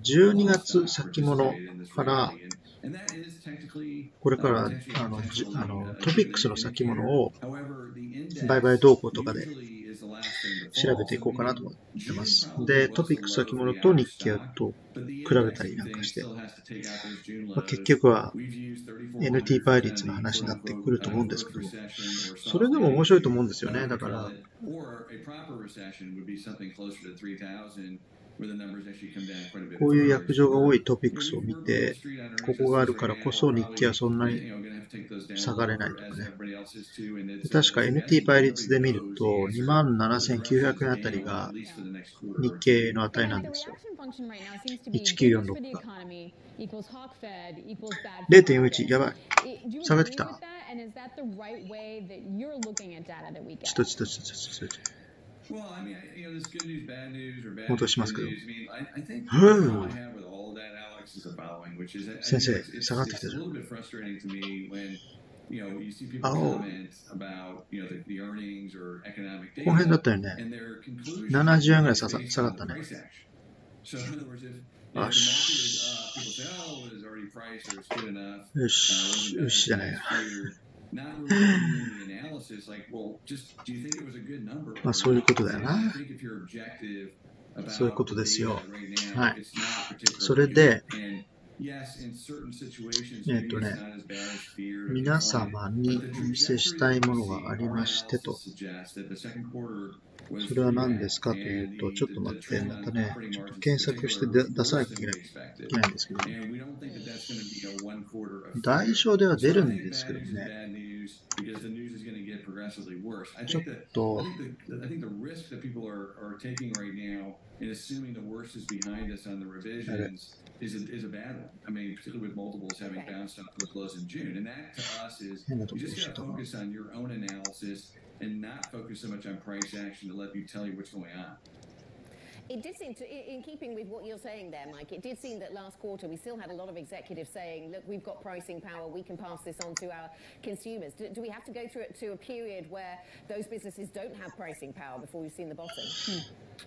12月先物からこれからトピックスの先物を売買動向とかで調べていこうかなと思ってます。で、トピックス先物と日経と比べたりなんかして、結局は NT 倍率の話になってくると思うんですけども、それでも面白いと思うんですよね。だから、こういう約定が多いトピックスを見て、ここがあるからこそ日経はそんなに下がれないとかね。確か NT 倍率で見ると 27,900 円あたりが日経の値なんですよ。1946が。0.41、やばい。下がってきた。戻しますけど。先生、下がってきたじゃん。青。この辺だったよね。70円ぐらい下がったね。よし。よし。よしじゃないや。まあそういうことだよな。そういうことですよ。はい。それで、皆様にお見せしたいものがありましてと。それは何ですかというと、ちょっと待って、またね、ちょっと検索して出さなきゃいけないんですけど、代償では出るんですけどね、ちょっと、変なところにしちゃったな。and not focus so much on price action to let you tell you what's going on. It did seem to, in keeping with what you're saying there, Mike, it did seem that last quarter we still had a lot of executives saying, look, we've got pricing power, we can pass this on to our consumers. Do we have to go through to a period where those businesses don't have pricing power before we've seen the bottom?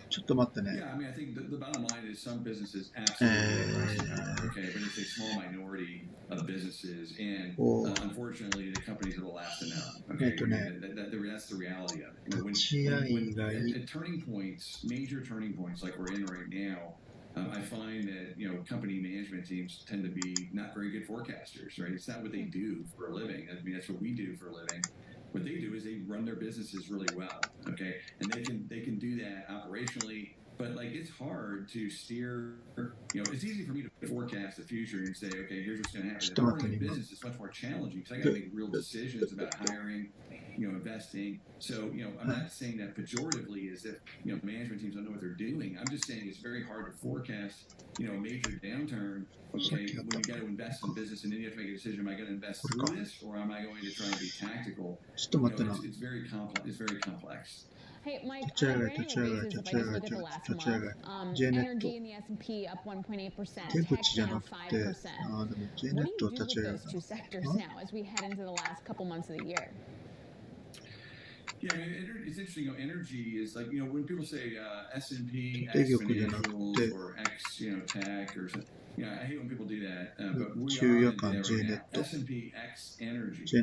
ちょっと待ってね。Yeah, I mean, I think the bottom line is some businesses absolutely have pricing power, okay, but it's a small minority of businesses, and unfortunately, the companies that will last enough. Okay, that's the reality of it. When at turning points, major turning points like we're in right now, I find that company management teams tend to be not very good forecasters, right? It's not what they do for a living. I mean, that's what we do for a living. What they do is they run their businesses really well, okay, and they can do that operationally. But like it's hard to steer. It's easy for me to forecast the future and say, okay, here's what's going to happen. But running a business is much more challenging because I got to make real decisions about hiring, investing. So I'm not saying that pejoratively as if management teams don't know what they're doing. I'm just saying it's very hard to forecast a major downturn. Okay, when you got to invest in business and then you have to make a decision: am I going to invest through this or am I going to try and be tactical? It's very complex. It's very complex. Hey, Mike, on a granular basis, if I just look at the last month, energy in the S&P up 1.8%, tech down 5%. What do you do with those two sectors now as we head into the last couple months of the year? Yeah, I mean, it's interesting. Energy is like when people say S&P X financials or X tech or something. Yeah, I hate when people do that. But we are in there right now. S&P X energy. Okay,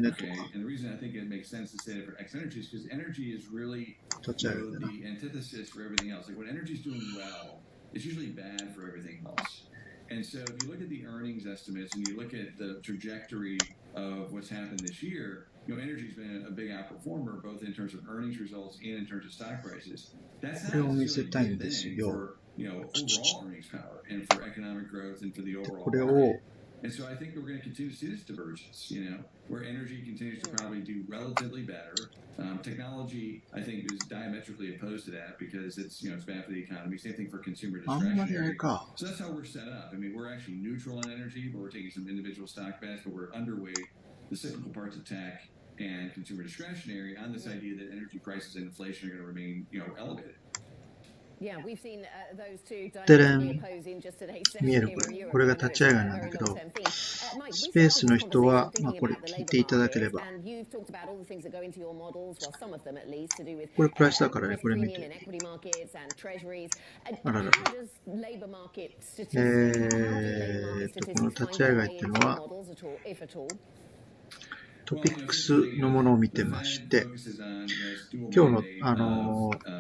and the reason I think it makes sense to say it for X energy is because energy is really the antithesis for everything else. Like when energy is doing well, it's usually bad for everything else. And so if you look at the earnings estimates and you look at the trajectory of what's happened this year, energy's been a big outperformer both in terms of earnings results and in terms of stock prices. That's not necessarily a good thing for overall earnings power and for economic growth and for the overall market. And so I think we're going to continue to see this divergence, where energy continues to probably do relatively better. Technology, I think, is diametrically opposed to that because it's bad for the economy. Same thing for consumer discretionary. So that's how we're set up. I mean, we're actually neutral on energy, but we're taking some individual stock bets, but we're underweight the cyclical parts of tech and consumer discretionary on this idea that energy prices and inflation are going to remain, elevated. Yeah, we've seen those two diametrically opposing just today's session here in Europe. これが立ち上がりなんだけど、スペースの人は、これ聞いていただければ。これプライスだからね、これ見て。あらら。この立ち上がりっていうのは、トピックスのものを見てまして、今日の、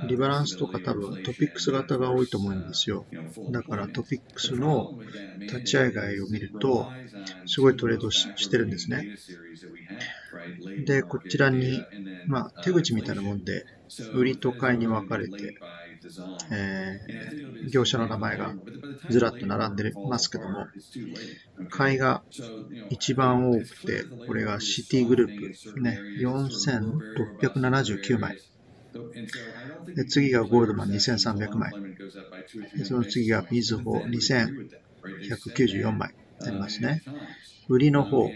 リバランスとか多分トピックス型が多いと思うんですよ。だからトピックスの立ち上がりを見ると、すごいトレードしてるんですね。で、こちらに、手口みたいなもんで、売りと買いに分かれて、業者の名前がずらっと並んでますけども、買いが一番多くて、これがシティグループ、ね、4679枚。で次がゴールドマン2300枚。でその次がみずほ2194枚ありますね。売りの方、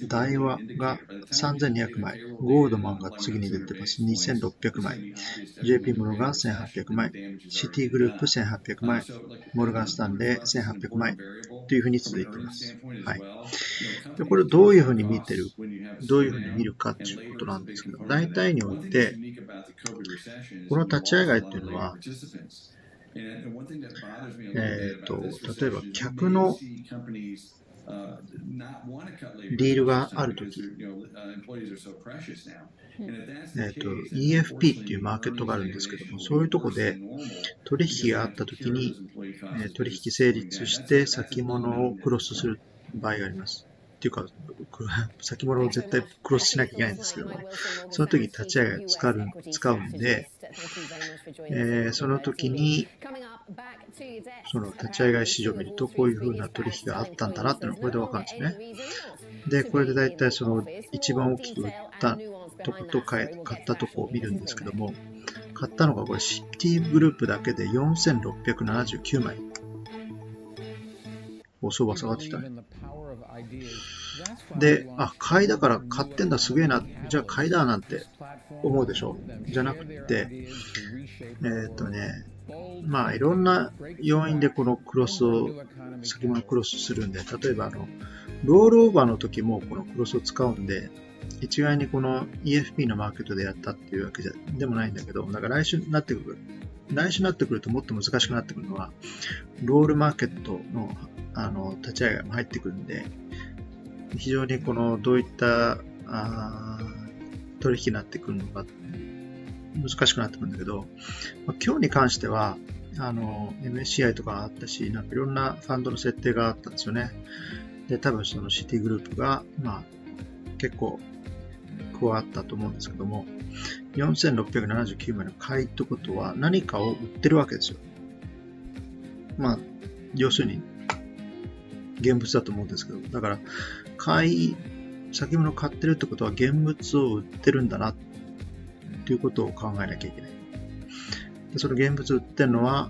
大和が3200枚、ゴールドマンが次に出てます2600枚、JP モルガン1800枚、シティグループ1800枚、モルガンスタンレー1800枚というふうに続いています。はい。でこれをどういうふうに見てる、どういうふうに見るかということなんですけど、大体において、この立ち上がりというのは、例えば客のディールがあるとき、EFP っていうマーケットがあるんですけども、そういうところで取引があったときに、取引成立して先物をクロスする場合があります。っていうか、先物を絶対クロスしなきゃいけないんですけども、その時立ち上がり使うんで、その時に、その立ち上がり市場を見ると、こういう風な取引があったんだなっていうのがこれでわかるんですね。で、これで大体その一番大きく売ったとこと買ったとこを見るんですけども、買ったのがこれシティグループだけで4679枚。相場下がってきたね。で、買いだから買ってんだすげえな、じゃあ買いだなんて思うでしょ。じゃなくて、いろんな要因でこのクロスを、先物クロスするんで、例えばロールオーバーの時もこのクロスを使うんで、一概にこの EFP のマーケットでやったっていうわけでもないんだけど、だから来週になってくるともっと難しくなってくるのは、ロールマーケットの立ち上がりも入ってくるんで、非常にこのどういった取引になってくるのか難しくなってくるんだけど、今日に関してはMSCI とかあったし、なんかいろんなファンドの設定があったんですよね。で、多分そのシティグループが結構加わったと思うんですけども、4679枚の買いってことは何かを売ってるわけですよ。要するに現物だと思うんですけど、だから先物買ってるってことは現物を売ってるんだなっていうことを考えなきゃいけない。でその現物売ってるのは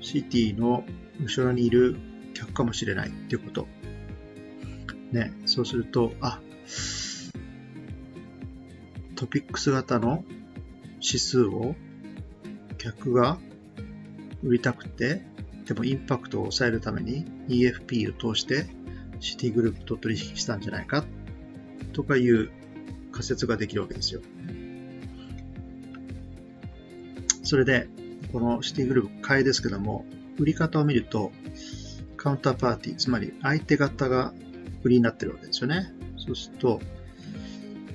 シティの後ろにいる客かもしれないっていうこと。ね、そうすると、トピックス型の指数を客が売りたくて、でもインパクトを抑えるために EFP を通してシティグループと取引したんじゃないかとかいう仮説ができるわけですよ。それで、このシティグループ買いですけども、売り方を見るとカウンターパーティー、つまり相手方が売りになってるわけですよね。そうすると、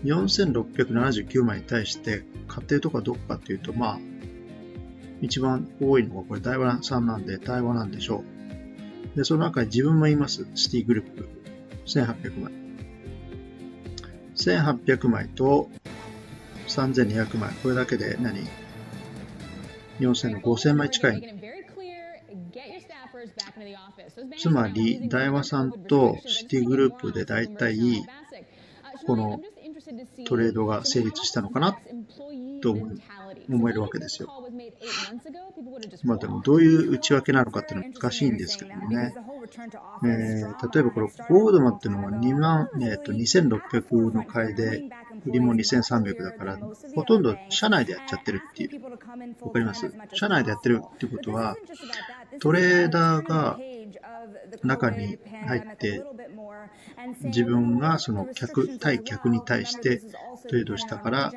4679枚に対して買ってるとこはどこかというと、一番多いのがこれ台湾産なんで台湾なんでしょう。で、その中に自分もいます。シティグループ。1800枚。1800枚と3200枚。これだけで4000の5000枚近い。つまり、大和さんとシティグループでだいたいこのトレードが成立したのかなと思えるわけですよ。でもどういう内訳なのかっていうのは難しいんですけどもね。例えばこれゴールドマンっていうのは2600の買いで売りも2300だから、ほとんど社内でやっちゃってるっていう。わかります？社内でやってるっていうことは、トレーダーが中に入って自分がその対客に対してトレードしたから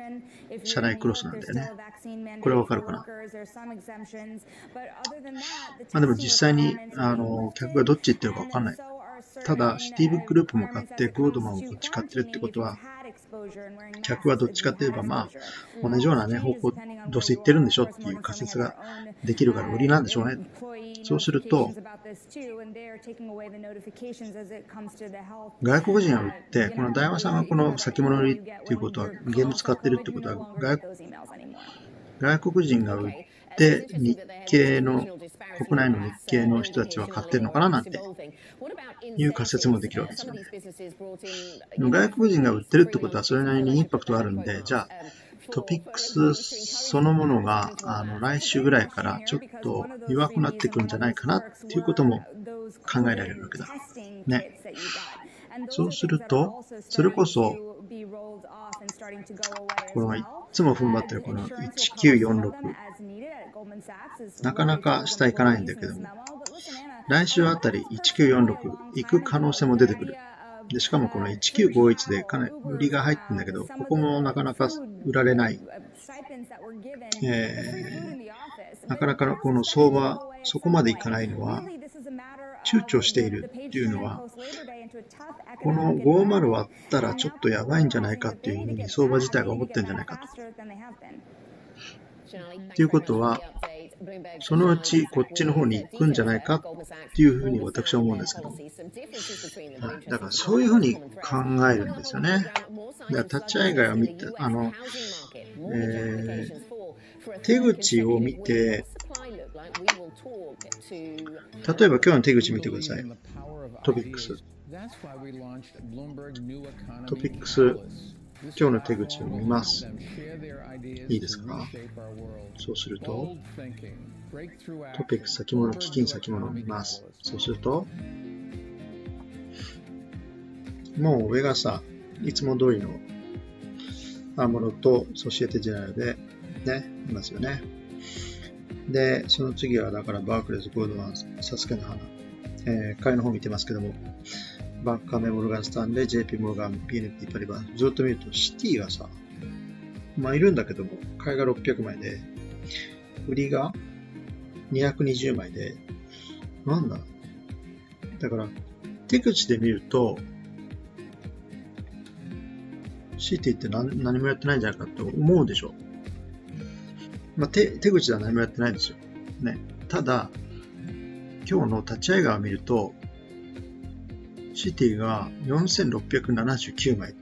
社内クロスなんだよね。これわかるかな。でも実際に客がどっち行ってるかわかんない。ただシティブックグループも買ってゴールドマンをこっち買ってるってことは、客はどっちかって言えば同じようなね方向どうせ行ってるんでしょっていう仮説ができるから売りなんでしょうね。そうすると外国人が売ってこの大和さんがこの先物売りっていうことは現物使ってるってことは外国人が売って日系の国内の日系の人たちは買ってるのかななんていう仮説もできるわけですよね。外国人が売ってるってことはそれなりにインパクトがあるんで、じゃあトピックスそのものが来週ぐらいからちょっと弱くなってくるんじゃないかなっていうことも考えられるわけだね。そうするとそれこそこのいつも踏ん張ってるこの1946なかなか下行かないんだけども、来週あたり1946行く可能性も出てくる。でしかもこの1951でかなり売りが入ってるんだけど、ここもなかなか売られない、なかなかこの相場そこまでいかないのは躊躇しているっていうのは、この50割ったらちょっとやばいんじゃないかっていうふうに相場自体が思ってるんじゃないかと。っていうことはそのうちこっちの方に行くんじゃないかっていうふうに私は思うんですけど、だからそういうふうに考えるんですよね。だから立ち会い外を見て手口を見て、例えば今日の手口見てください。トピックス今日の手口を見ます。いいですか？そうするとトピックス先物、基金先物を見ます。そうするともう上がさ、いつも通りのアーモノとソシエテジェネラルでね、いますよね。で、その次はだからバークレーズ、ゴールドマン、サスケの花、買いの方見てますけども、バンカーメモルガンスタンレー、JP モルガン、BNP パリバン、ずっと見るとシティがさ、いるんだけども、買いが600枚で、売りが220枚で、なんだ？だから、手口で見ると、シティって何もやってないんじゃないかと思うでしょ。手口では何もやってないんですよ。ね。ただ、今日の立ち会い側を見ると、シティが4679枚。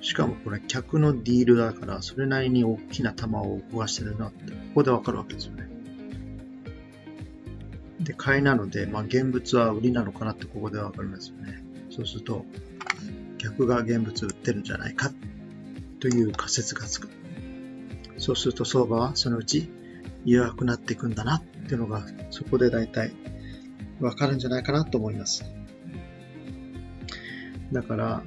しかもこれ客のディールだから、それなりに大きな玉を動かしてるなって、ここでわかるわけですよね。で、買いなので、現物は売りなのかなってここでわかりますよね。そうすると、客が現物売ってるんじゃないかという仮説がつく。そうすると相場はそのうち弱くなっていくんだなっていうのが、そこで大体わかるんじゃないかなと思います。だから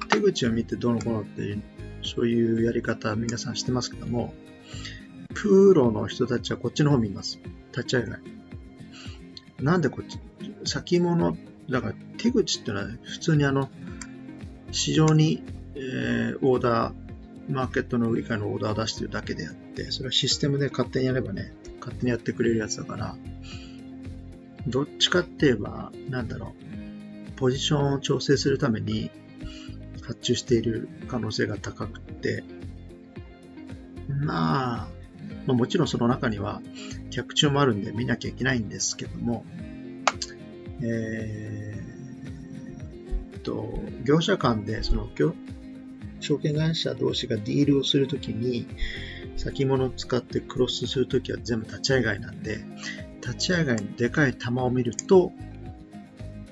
手口を見てどうのこうのっていうそういうやり方皆さんしてますけども、プロの人たちはこっちの方見ます。立ち会い外。なんでこっち先物だから手口っていうのは普通に市場に、オーダーマーケットの売り買いのオーダーを出してるだけであって、それはシステムで勝手にやればね、勝手にやってくれるやつだから、どっちかって言えばポジションを調整するために発注している可能性が高くて、もちろんその中には客注もあるんで見なきゃいけないんですけども、業者間でその証券会社同士がディールをするときに先物を使ってクロスするときは全部立ち会い外なんで、立ち会い外にでかい玉を見ると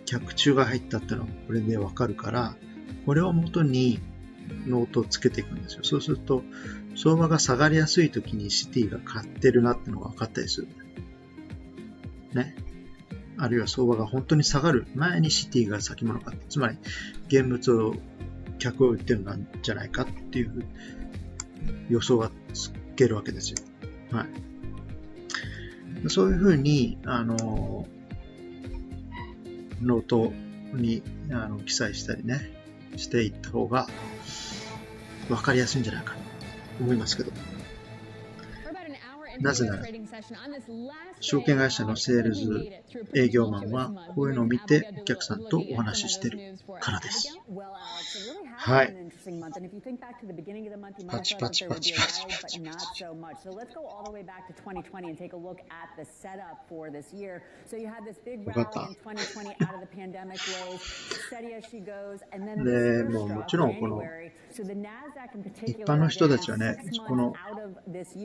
客注が入ったっていうのはこれでわかるから、これを元にノートをつけていくんですよ。そうすると相場が下がりやすいときにシティが買ってるなっていうのが分かったりするね。あるいは相場が本当に下がる前にシティが先物買って、つまり現物を客を売ってるんじゃないかっていう予想がつけるわけですよ。はい。そういうふうにノートに記載したりね、していった方が分かりやすいんじゃないかと思いますけど。なぜなら、証券会社のセールズ営業マンはこういうのを見てお客さんとお話ししてるからです。はい。パチパチパチパチパチパチ。分かった。で、もちろんこの一般の人たちはね、この立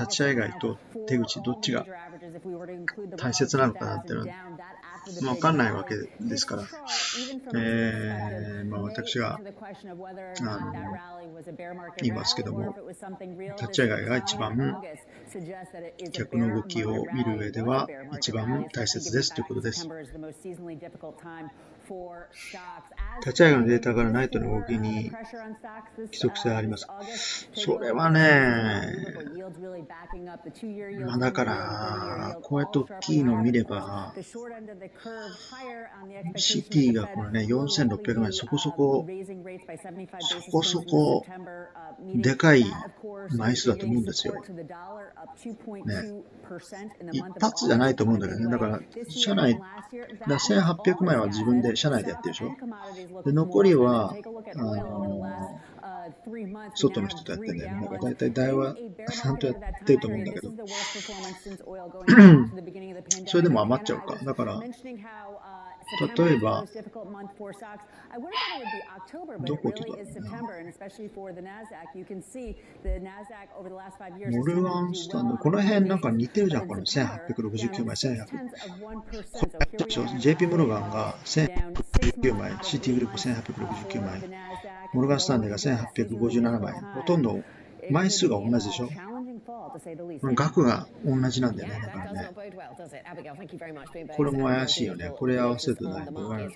ち会い外と手口どっちが大切なのかなっていうのは分かんないわけですから、私が言いますけども、立ち会い外が一番客の動きを見る上では一番大切ですということです。立ち上げのデータからナイトの動きに規則性あります。それはね、だからこうやって大きいのを見れば、シティがこのね、4600万円そこそこでかい枚数だと思うんですよ。ね、一発じゃないと思うんだけどね。だから社内1800万円は自分で社内でやってるでしょ。で残りは外の人とやってるんだよね。だから大体大和さんとやってると思うんだけどそれでも余っちゃうか。だから例えばどことだろうな、モルガンスタンド、この辺なんか似てるじゃん。この1869枚、JP モルガンが1869枚、CT グループ1869枚、モルガンスタンレーが1857枚、ほとんど枚数が同じでしょ。額が同じなんだよね。だからね、これも怪しいよね。これ合わせると何も言われる。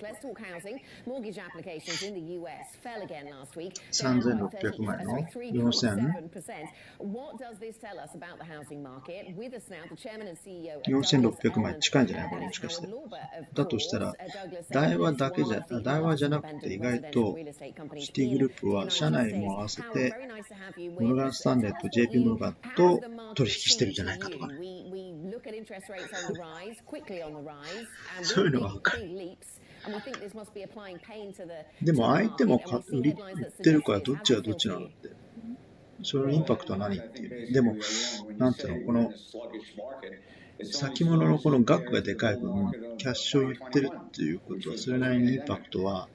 3600万の4600万近いんじゃないかな、もしかして。だとしたら、大和じゃなくて意外とシティグループは社内も合わせてモルガンスタンレーと JP モルガンと取引してるんじゃないかとかね。そういうのが分かる。でも相手も売ってるからどっちがどっちなのって。そのインパクトは何っていう。でも、なんていうの、この先物のこの額がでかい分、キャッシュを売ってるっていうことは、それなりにインパクトは、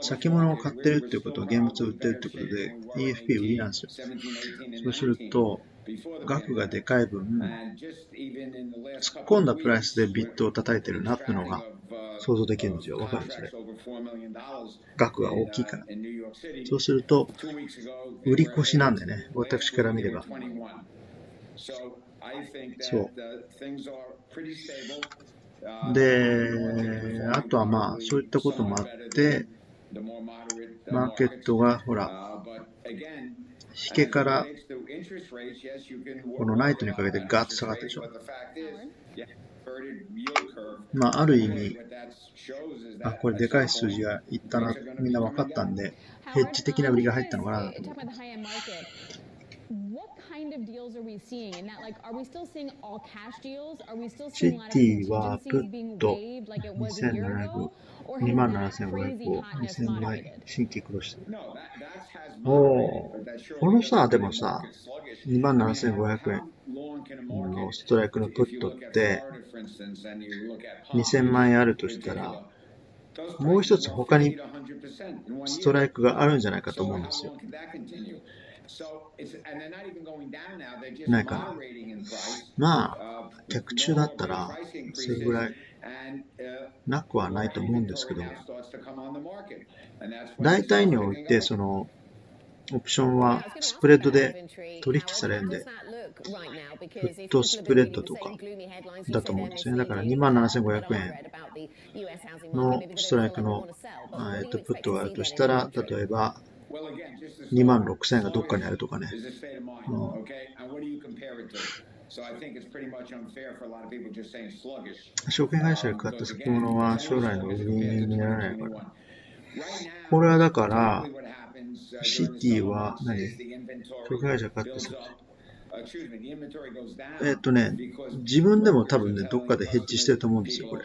先物を買ってるっていうことは現物を売ってるってことで EFP 売りなんですよ。そうすると額がでかい分突っ込んだプライスでビットを叩いてるなっていうのが想像できるんですよ。わかるんですね。額が大きいから。そうすると売り越しなんでね、私から見れば。そうで、あとはまあそういったこともあってマーケットがほら引けからこのナイトにかけてガーッと下がってるでしょ。まあある意味これでかい数字がいったな、みんな分かったんでヘッジ的な売りが入ったのかなと思ってます。シティはプット27,500を2000枚新規クロスしてる。このさ、でもさ、27,500円のストライクのプットって2000枚あるとしたら、もう一つ他にストライクがあるんじゃないかと思うんですよ。ないかな。まあ逆中だったらそれぐらいなくはないと思うんですけども、大体においてそのオプションはスプレッドで取引されるんで、フットスプレッドとかだと思うんですよね。だから 27,500 円のストライクのプットがあるとしたら、例えば26,000円がどっかにあるとかね、証券会社が買った先物は将来の売りにならないから。これはだから、シティは何？証券会社が買った先。自分でも多分ね、どっかでヘッジしてると思うんですよ、これ。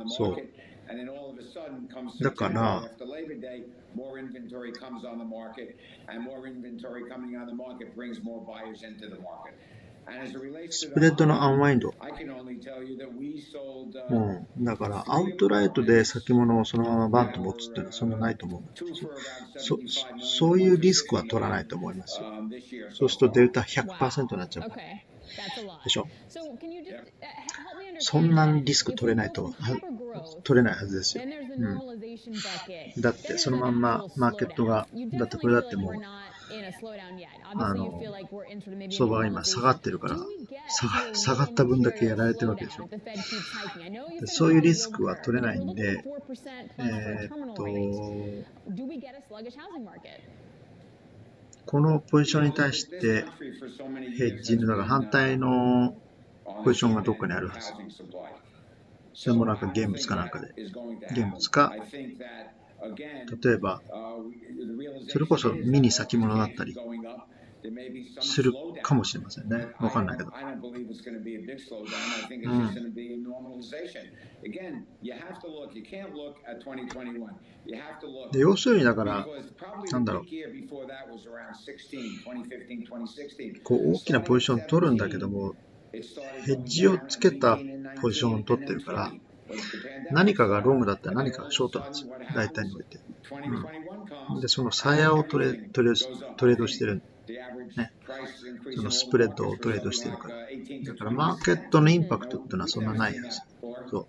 そう。だから、スプレッドのアンワインド。だから、アウトライトで先物をそのままバンと持つっていうのはそんなないと思うんですよ。そういうリスクは取らないと思いますよ。そうするとデルタ 100% になっちゃう。でしょ。そんなにリスク取れないはずですよ。だってそのまんまマーケットが、だってこれだってもう、相場が今下がってるから、下がった分だけやられてるわけでしょ。そういうリスクは取れないんで、このポジションに対してヘッジだから反対のポジションがどっかにあるはず。それもなんか現物かなんかで。現物か、例えば、それこそミニ先物だったりするかもしれませんね。わかんないけど。で、要するにだから、なんだろう。こう大きなポジション取るんだけども、ヘッジをつけたポジションを取ってるから、何かがロングだったら何かがショートなんですよ。大体において。で、その鞘をトレードしてる。ね。そのスプレッドをトレードしてるから。だからマーケットのインパクトっていうのはそんなないやつ。そう。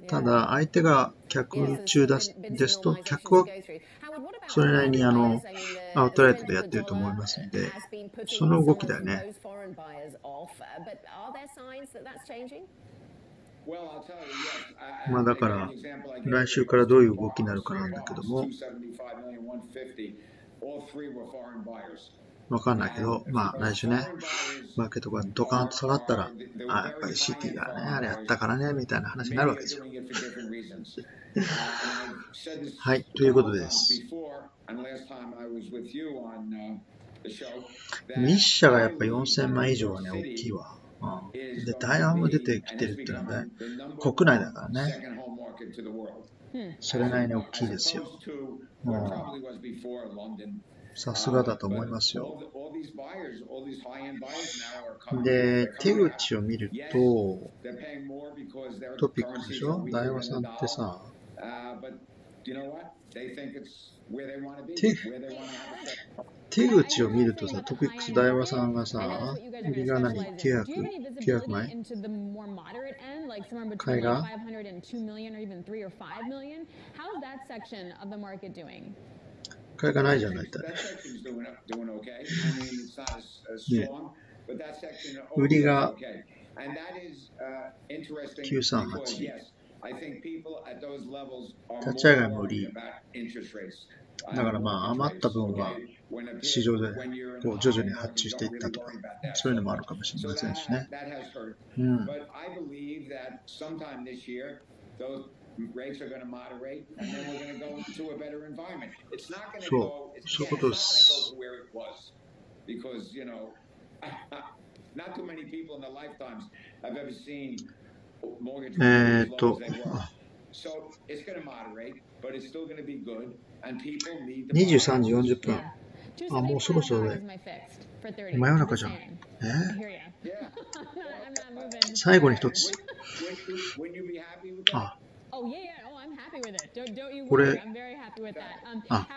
ただ、相手が客中ですと、客はそれなりにアウトライトでやってると思いますんで、その動きだよね。まあだから、来週からどういう動きになるかなんだけども、わかんないけど、まあ来週ね、マーケットがドカーンと下がったら、やっぱりシティがね、あれやったからね、みたいな話になるわけですよ。はい、ということです。日社がやっぱ4000万以上はね、大きいわ。で、大安も出てきてるっていうのはね、国内だからね。それなりに大きいですよ。さすがだと思いますよ。で、手口を見ると、トピックでしょ？大和さんってさ、手口を見るとさ、トピックス大和さんがさ、売りが何 ?900 枚買いが買いがないじゃないか。ね、売りが938。立ち上がりも売り。だからまあ余った分は市場でこう徐々に発注していったとか、そういうのもあるかもしれませんしね。そういうことです。23時40分。もうそろそろで。真夜中じゃん。最後に一つ。これ、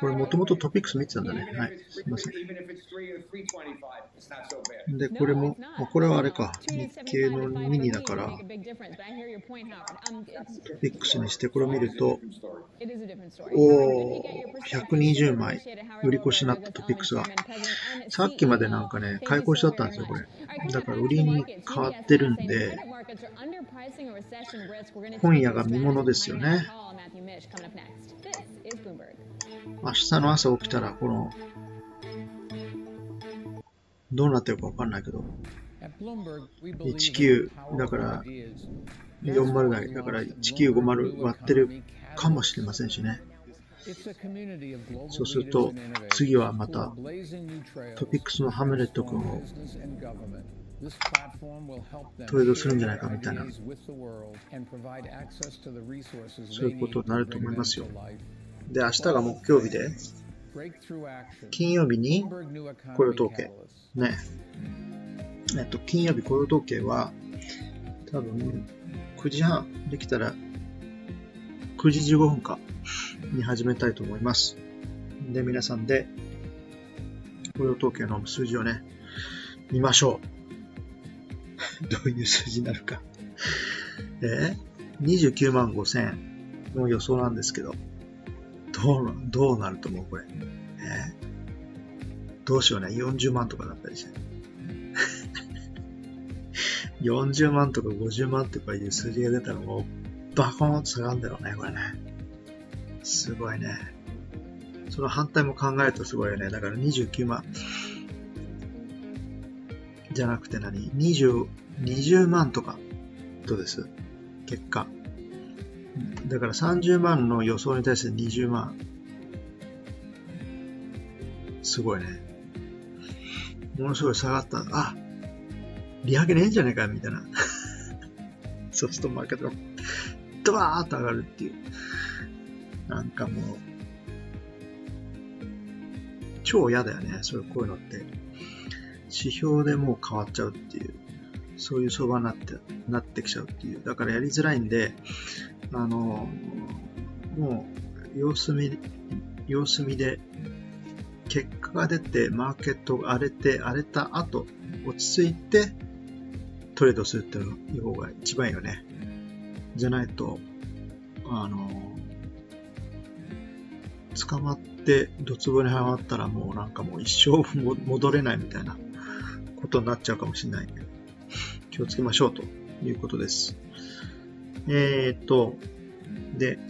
これもともとトピックス見てたんだね。はい。すみません。で、これはあれか。日経のミニだから、トピックスにして、これを見ると、120枚売り越しになったトピックスが。さっきまでなんかね、買い越しだったんですよ、これ。だから売りに変わってるんで、今夜が見ものですよね。明日の朝起きたら、このどうなってるかわかんないけど、19だから40だけだから1950割ってるかもしれませんしね。そうすると次はまたトピックスのハムレット君をトレードするんじゃないかみたいな、そういうことになると思いますよ。で、明日が木曜日で、金曜日に雇用統計ね。金曜日雇用統計は多分9時半できたら9時15分かに始めたいと思います。で、皆さんで雇用統計の数字をね、見ましょう。どういう数字になるか。29万5,000の予想なんですけど、どうなると思うこれ。どうしようね。40万とかだったりして。40万とか50万とかいう数字が出たらもうバコーンと下がるんだろうね、これね。すごいね。その反対も考えるとすごいよね。だから29万じゃなくて20万とかどうです？結果。だから30万の予想に対して20万。すごいね。ものすごい下がった。あ、利上げねえんじゃねえかみたいな。そうするとマーケットがドバーッと上がるっていう。なんかもう、超嫌だよね。こういうのって。指標でもう変わっちゃうっていう。そういう相場になってきちゃうっていう。だからやりづらいんで、もう、様子見で、結果が出て、マーケットが荒れた後、落ち着いて、トレードするっていう方が一番いいよね。じゃないと、捕まって、ドツボにはまったらもうなんかもう一生戻れないみたいなことになっちゃうかもしれないんで、気をつけましょうということです。で、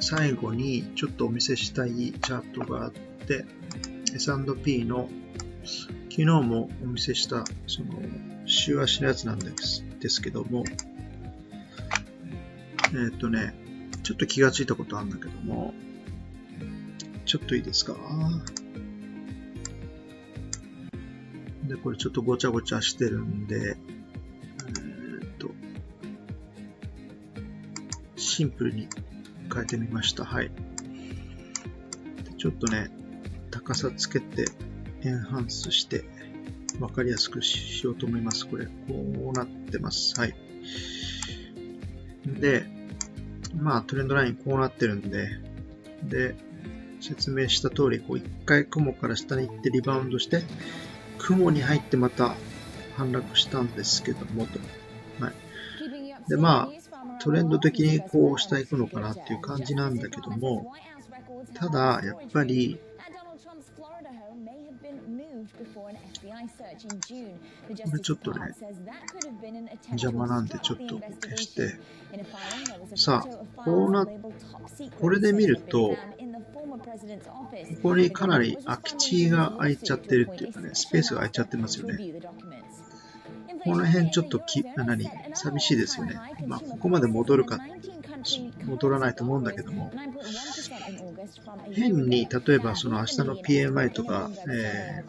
最後にちょっとお見せしたいチャートがあって、S&P の昨日もお見せしたその週足のやつなんですけども、ちょっと気がついたことあるんだけども、ちょっといいですか？で、これちょっとごちゃごちゃしてるんで、シンプルに変えてみました。はい。ちょっとね、高さつけて、エンハンスして、わかりやすくしようと思います。これ、こうなってます。はい。で、まあ、トレンドラインこうなってるんで、で、説明した通り、こう一回雲から下に行ってリバウンドして、雲に入ってまた反落したんですけども、と。はい。で、まあ、トレンド的にこう下行くのかなっていう感じなんだけども、ただ、やっぱり、これちょっとね、邪魔なんでちょっと消して、さあ、これで見ると、ここにかなり空き地が空いちゃってるっていうかね、スペースが空いちゃってますよね。この辺ちょっと寂しいですよね。まあ、ここまで戻るか、戻らないと思うんだけども、変に、例えばその明日の PMI とか、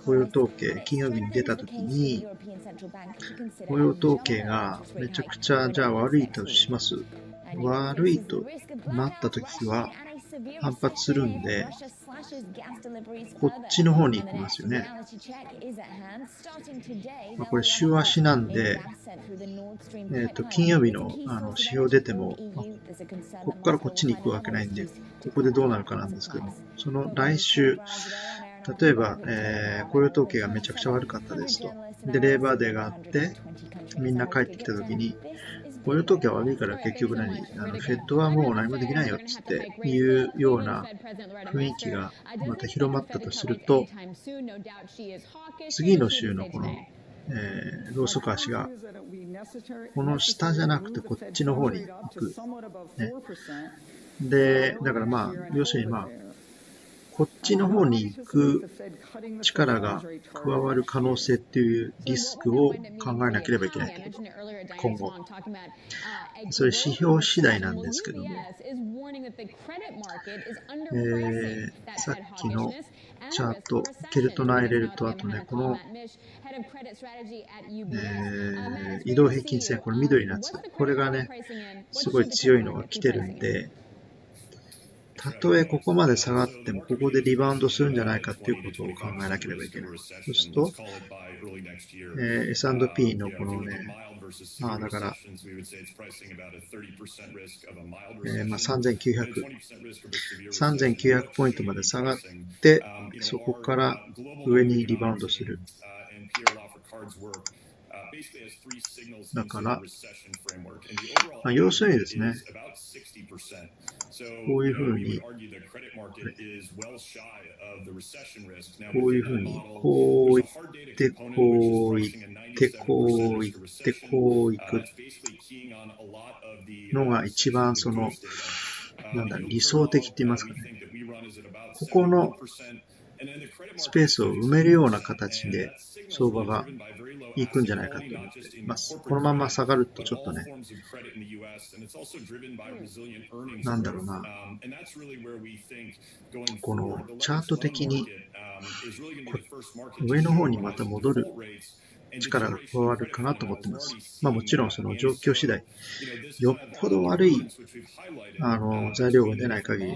雇用統計、金曜日に出たときに、雇用統計がめちゃくちゃ、じゃあ悪いとします。悪いとなったときは反発するんで、こっちの方に行きますよね。まあ、これ週足なんで、金曜日の指標出ても、ここからこっちに行くわけないんで、ここでどうなるかなんですけども、その来週、例えば、雇用統計がめちゃくちゃ悪かったですと。で、レーバーデーがあって、みんな帰ってきたときに、雇用統計は悪いから結局フェットはもう何もできないよっていうような雰囲気がまた広まったとすると、次の週のこの、ローソク足がこの下じゃなくてこっちの方に行く。ね、で、だからまあ、要するにまあ、こっちの方に行く力が加わる可能性っていうリスクを考えなければいけないということ。今後。それ指標次第なんですけども、さっきのチャート、ケルトナイレルとあとね、この、移動平均線、この緑のやつ、これがね、すごい強いのが来てるんで、たとえここまで下がっても、ここでリバウンドするんじゃないかっていうことを考えなければいけない。そうすると、S&P のこのね、だから、3900ポイントまで下がって、そこから上にリバウンドする。だから、要するにですね、こういうふうに、こういうふうに、こういって、こういって、こういって、こういくのが一番理想的って言いますかね。ここのスペースを埋めるような形で相場が行くんじゃないかと思っています。このまま下がるとちょっとね、なんだろうな、このチャート的に上の方にまた戻る力が加わるかなと思っています。もちろんその状況次第、よっぽど悪い材料が出ない限り、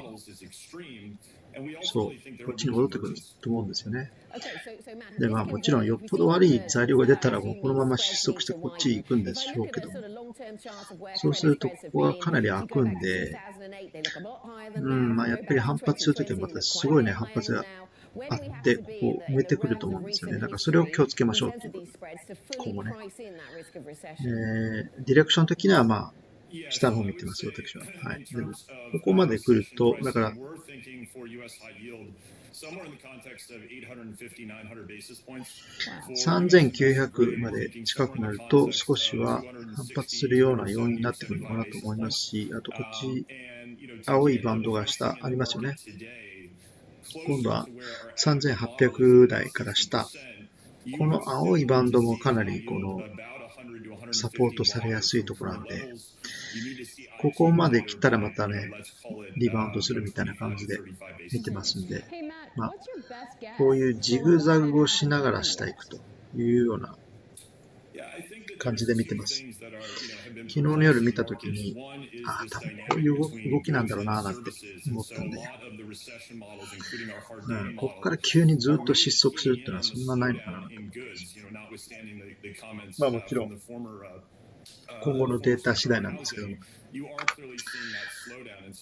こっちに戻ってくると思うんですよね。で、もちろんよっぽど悪い材料が出たらもうこのまま失速してこっち行くんでしょうけども、そうするとここはかなり開くんで、やっぱり反発するときはまたすごいね、反発があって、ここ埋めてくると思うんですよね。だからそれを気をつけましょうっていうこと。今後ね。ディレクション的には下の方見てます、私は。はい。でも、ここまで来ると、だから、3900まで近くなると、少しは反発するような要因になってくるのかなと思いますし、あとこっち、青いバンドが下ありますよね。今度は3800台から下。この青いバンドもかなりサポートされやすいところなんで、ここまで来たらまたね、リバウンドするみたいな感じで見てますんで、こういうジグザグをしながら下行くというような感じで見てます。昨日の夜見たときに、多分こういう動きなんだろうなーなんて思ったんで、ここから急にずっと失速するっていうのはそんなないのかなと思ってます。もちろん、今後のデータ次第なんですけども。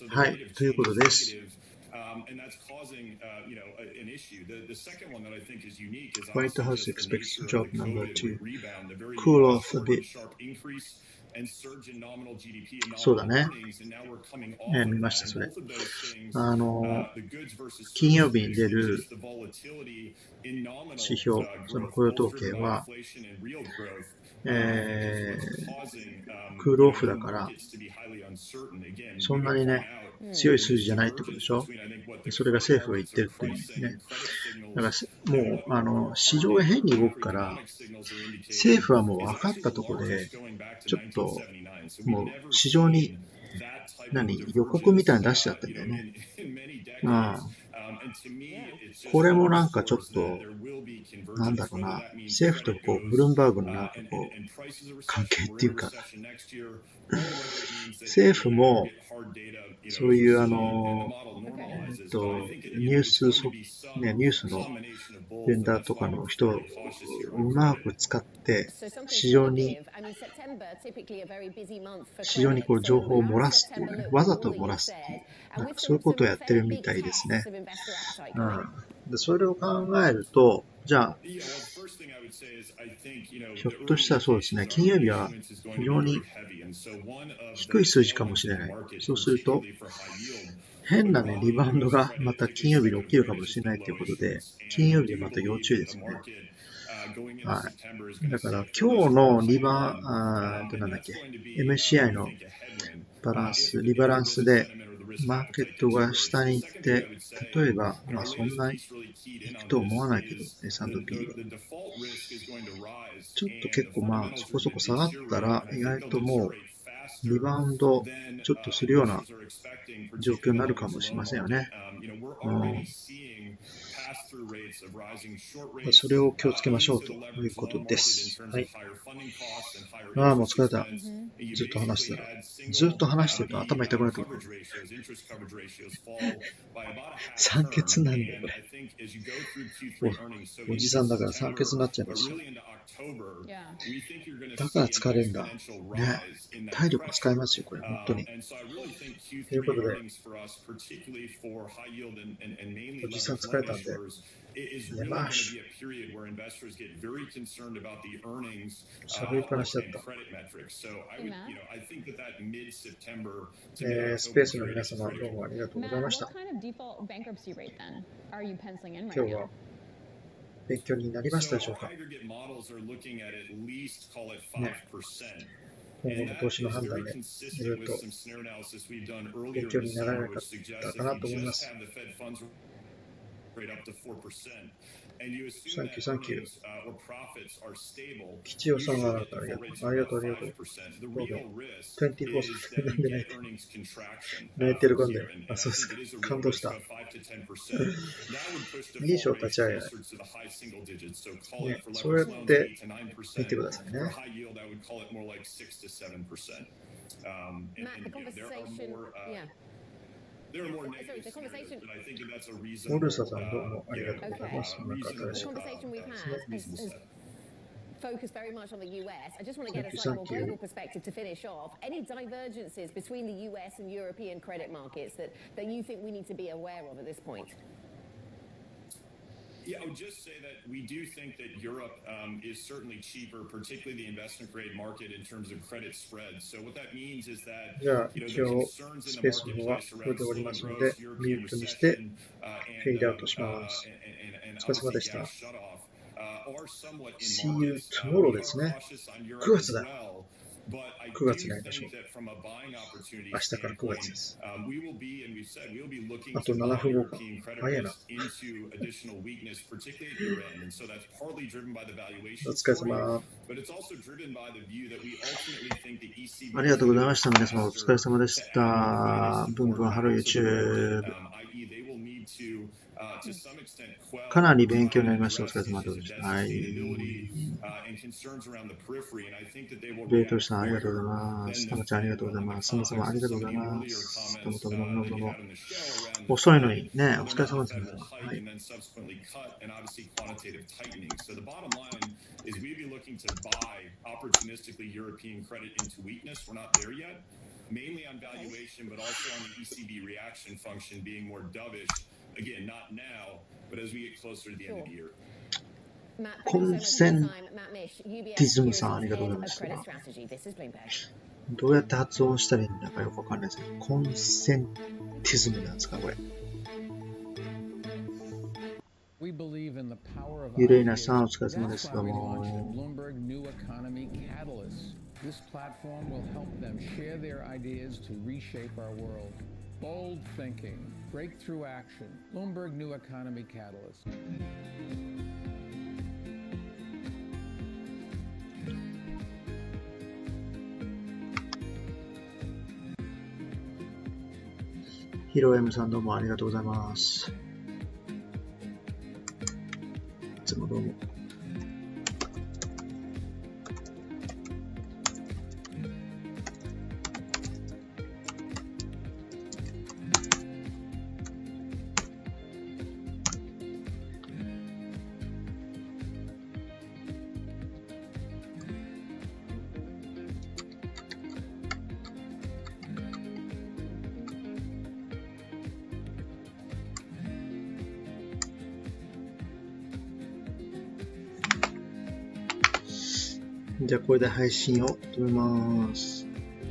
はい、ということです。White House expects job number to cool off a bit. そうだね。見ました、それ。金曜日に出る指標、その雇用統計は、クールオフだから、そんなにね、強い数字じゃないってことでしょ。それが政府が言ってるっていうんですね。だからもう、市場が変に動くから、政府はもう分かったところで、ちょっと、もう市場に、予告みたいなの出しちゃってんだよね。これもなんかちょっと、なんだろうな、政府とブルームバーグの関係っていうか、政府も、そういうニュースのベンダーとかの人をうまく使って、市場に情報を漏らすっていうね、わざと漏らすっていう、そういうことをやってるみたいですね。でそれを考えると、じゃあ、ひょっとしたらそうですね、金曜日は非常に低い数字かもしれない。そうすると、変なリバウンドがまた金曜日に起きるかもしれないということで、金曜日はまた要注意ですよね。はい。だから今日のMSCI のリバランスで、マーケットが下に行って、例えば、そんなに行くと思わないけど、S&P は。ちょっと結構そこそこ下がったら、意外ともう、リバウンドちょっとするような状況になるかもしれませんよね。それを気をつけましょうということです。はい。もう疲れた。ずっと話してたら。ずっと話してると頭痛くなってくる。酸欠なんだよ、これ。おじさんだから酸欠になっちゃいました。だから疲れるんだ。ね。体力使いますよ、これ、本当に。ということで、おじさん疲れたんで、寝まし。喋りっぱなしだった。スペースの皆様、どうもありがとうございました。今日は勉強になりましたでしょうか。ね、今後の投資の判断でいろいろと勉強にならなかったかなと思います。サンキュー、サンキュー。吉代さんはありがとう。ありがとう、ありがとう。どうも。24/7なんで泣いてるかんで。そうですか。感動した。いい賞立ち上げない。ね、そうやって見てくださいね。モルサさんどうもありがとうございます。なんか新しい方ですね。Focus very much on the US. I just want to get a slightly more global perspective to finish off. Any divergences between the US and European credit markets that you think we need to be aware of at this point? Yeah, I would just say that we do think that Europe is certainly cheaper, particularly the investment grade market in terms of credit spreads. So what that means is that the concerns in the marketplace around slowing growth, European recession, and obviously gas shutoff are somewhat in market. We're cautious on Europe as well. 9月になりましょう。明日から9月です。あと7分後か。早いな。お疲れ様。ありがとうございました。皆様お疲れ様でした。ブンブンハロー YouTube。かなり勉強になりました。お疲れ様でした。はい。ベイトさんありがとうございます。タマちゃんありがとうございます。サム様ありがとうございます。どうもどうもどうも。遅いのにね、お疲れ様です。皆様。はい。Mainly on valuation, but also on the ECB reaction function being more dovish. Again, not now, but as we get closer to the end of the year. コンセンティズムさんありがとうございます。どうやって発音したらいいんだかよくわかんないですけど、コンセンティズムなんですかこれ。ゆるいなさんお疲れ様です。どうも。This platform will help them share their ideas to reshape our world. Bold thinking, breakthrough action, Bloomberg New Economy Catalyst.ヒロエムさんどうもありがとうございます。いつもどうも。じゃあこれで配信を止めます。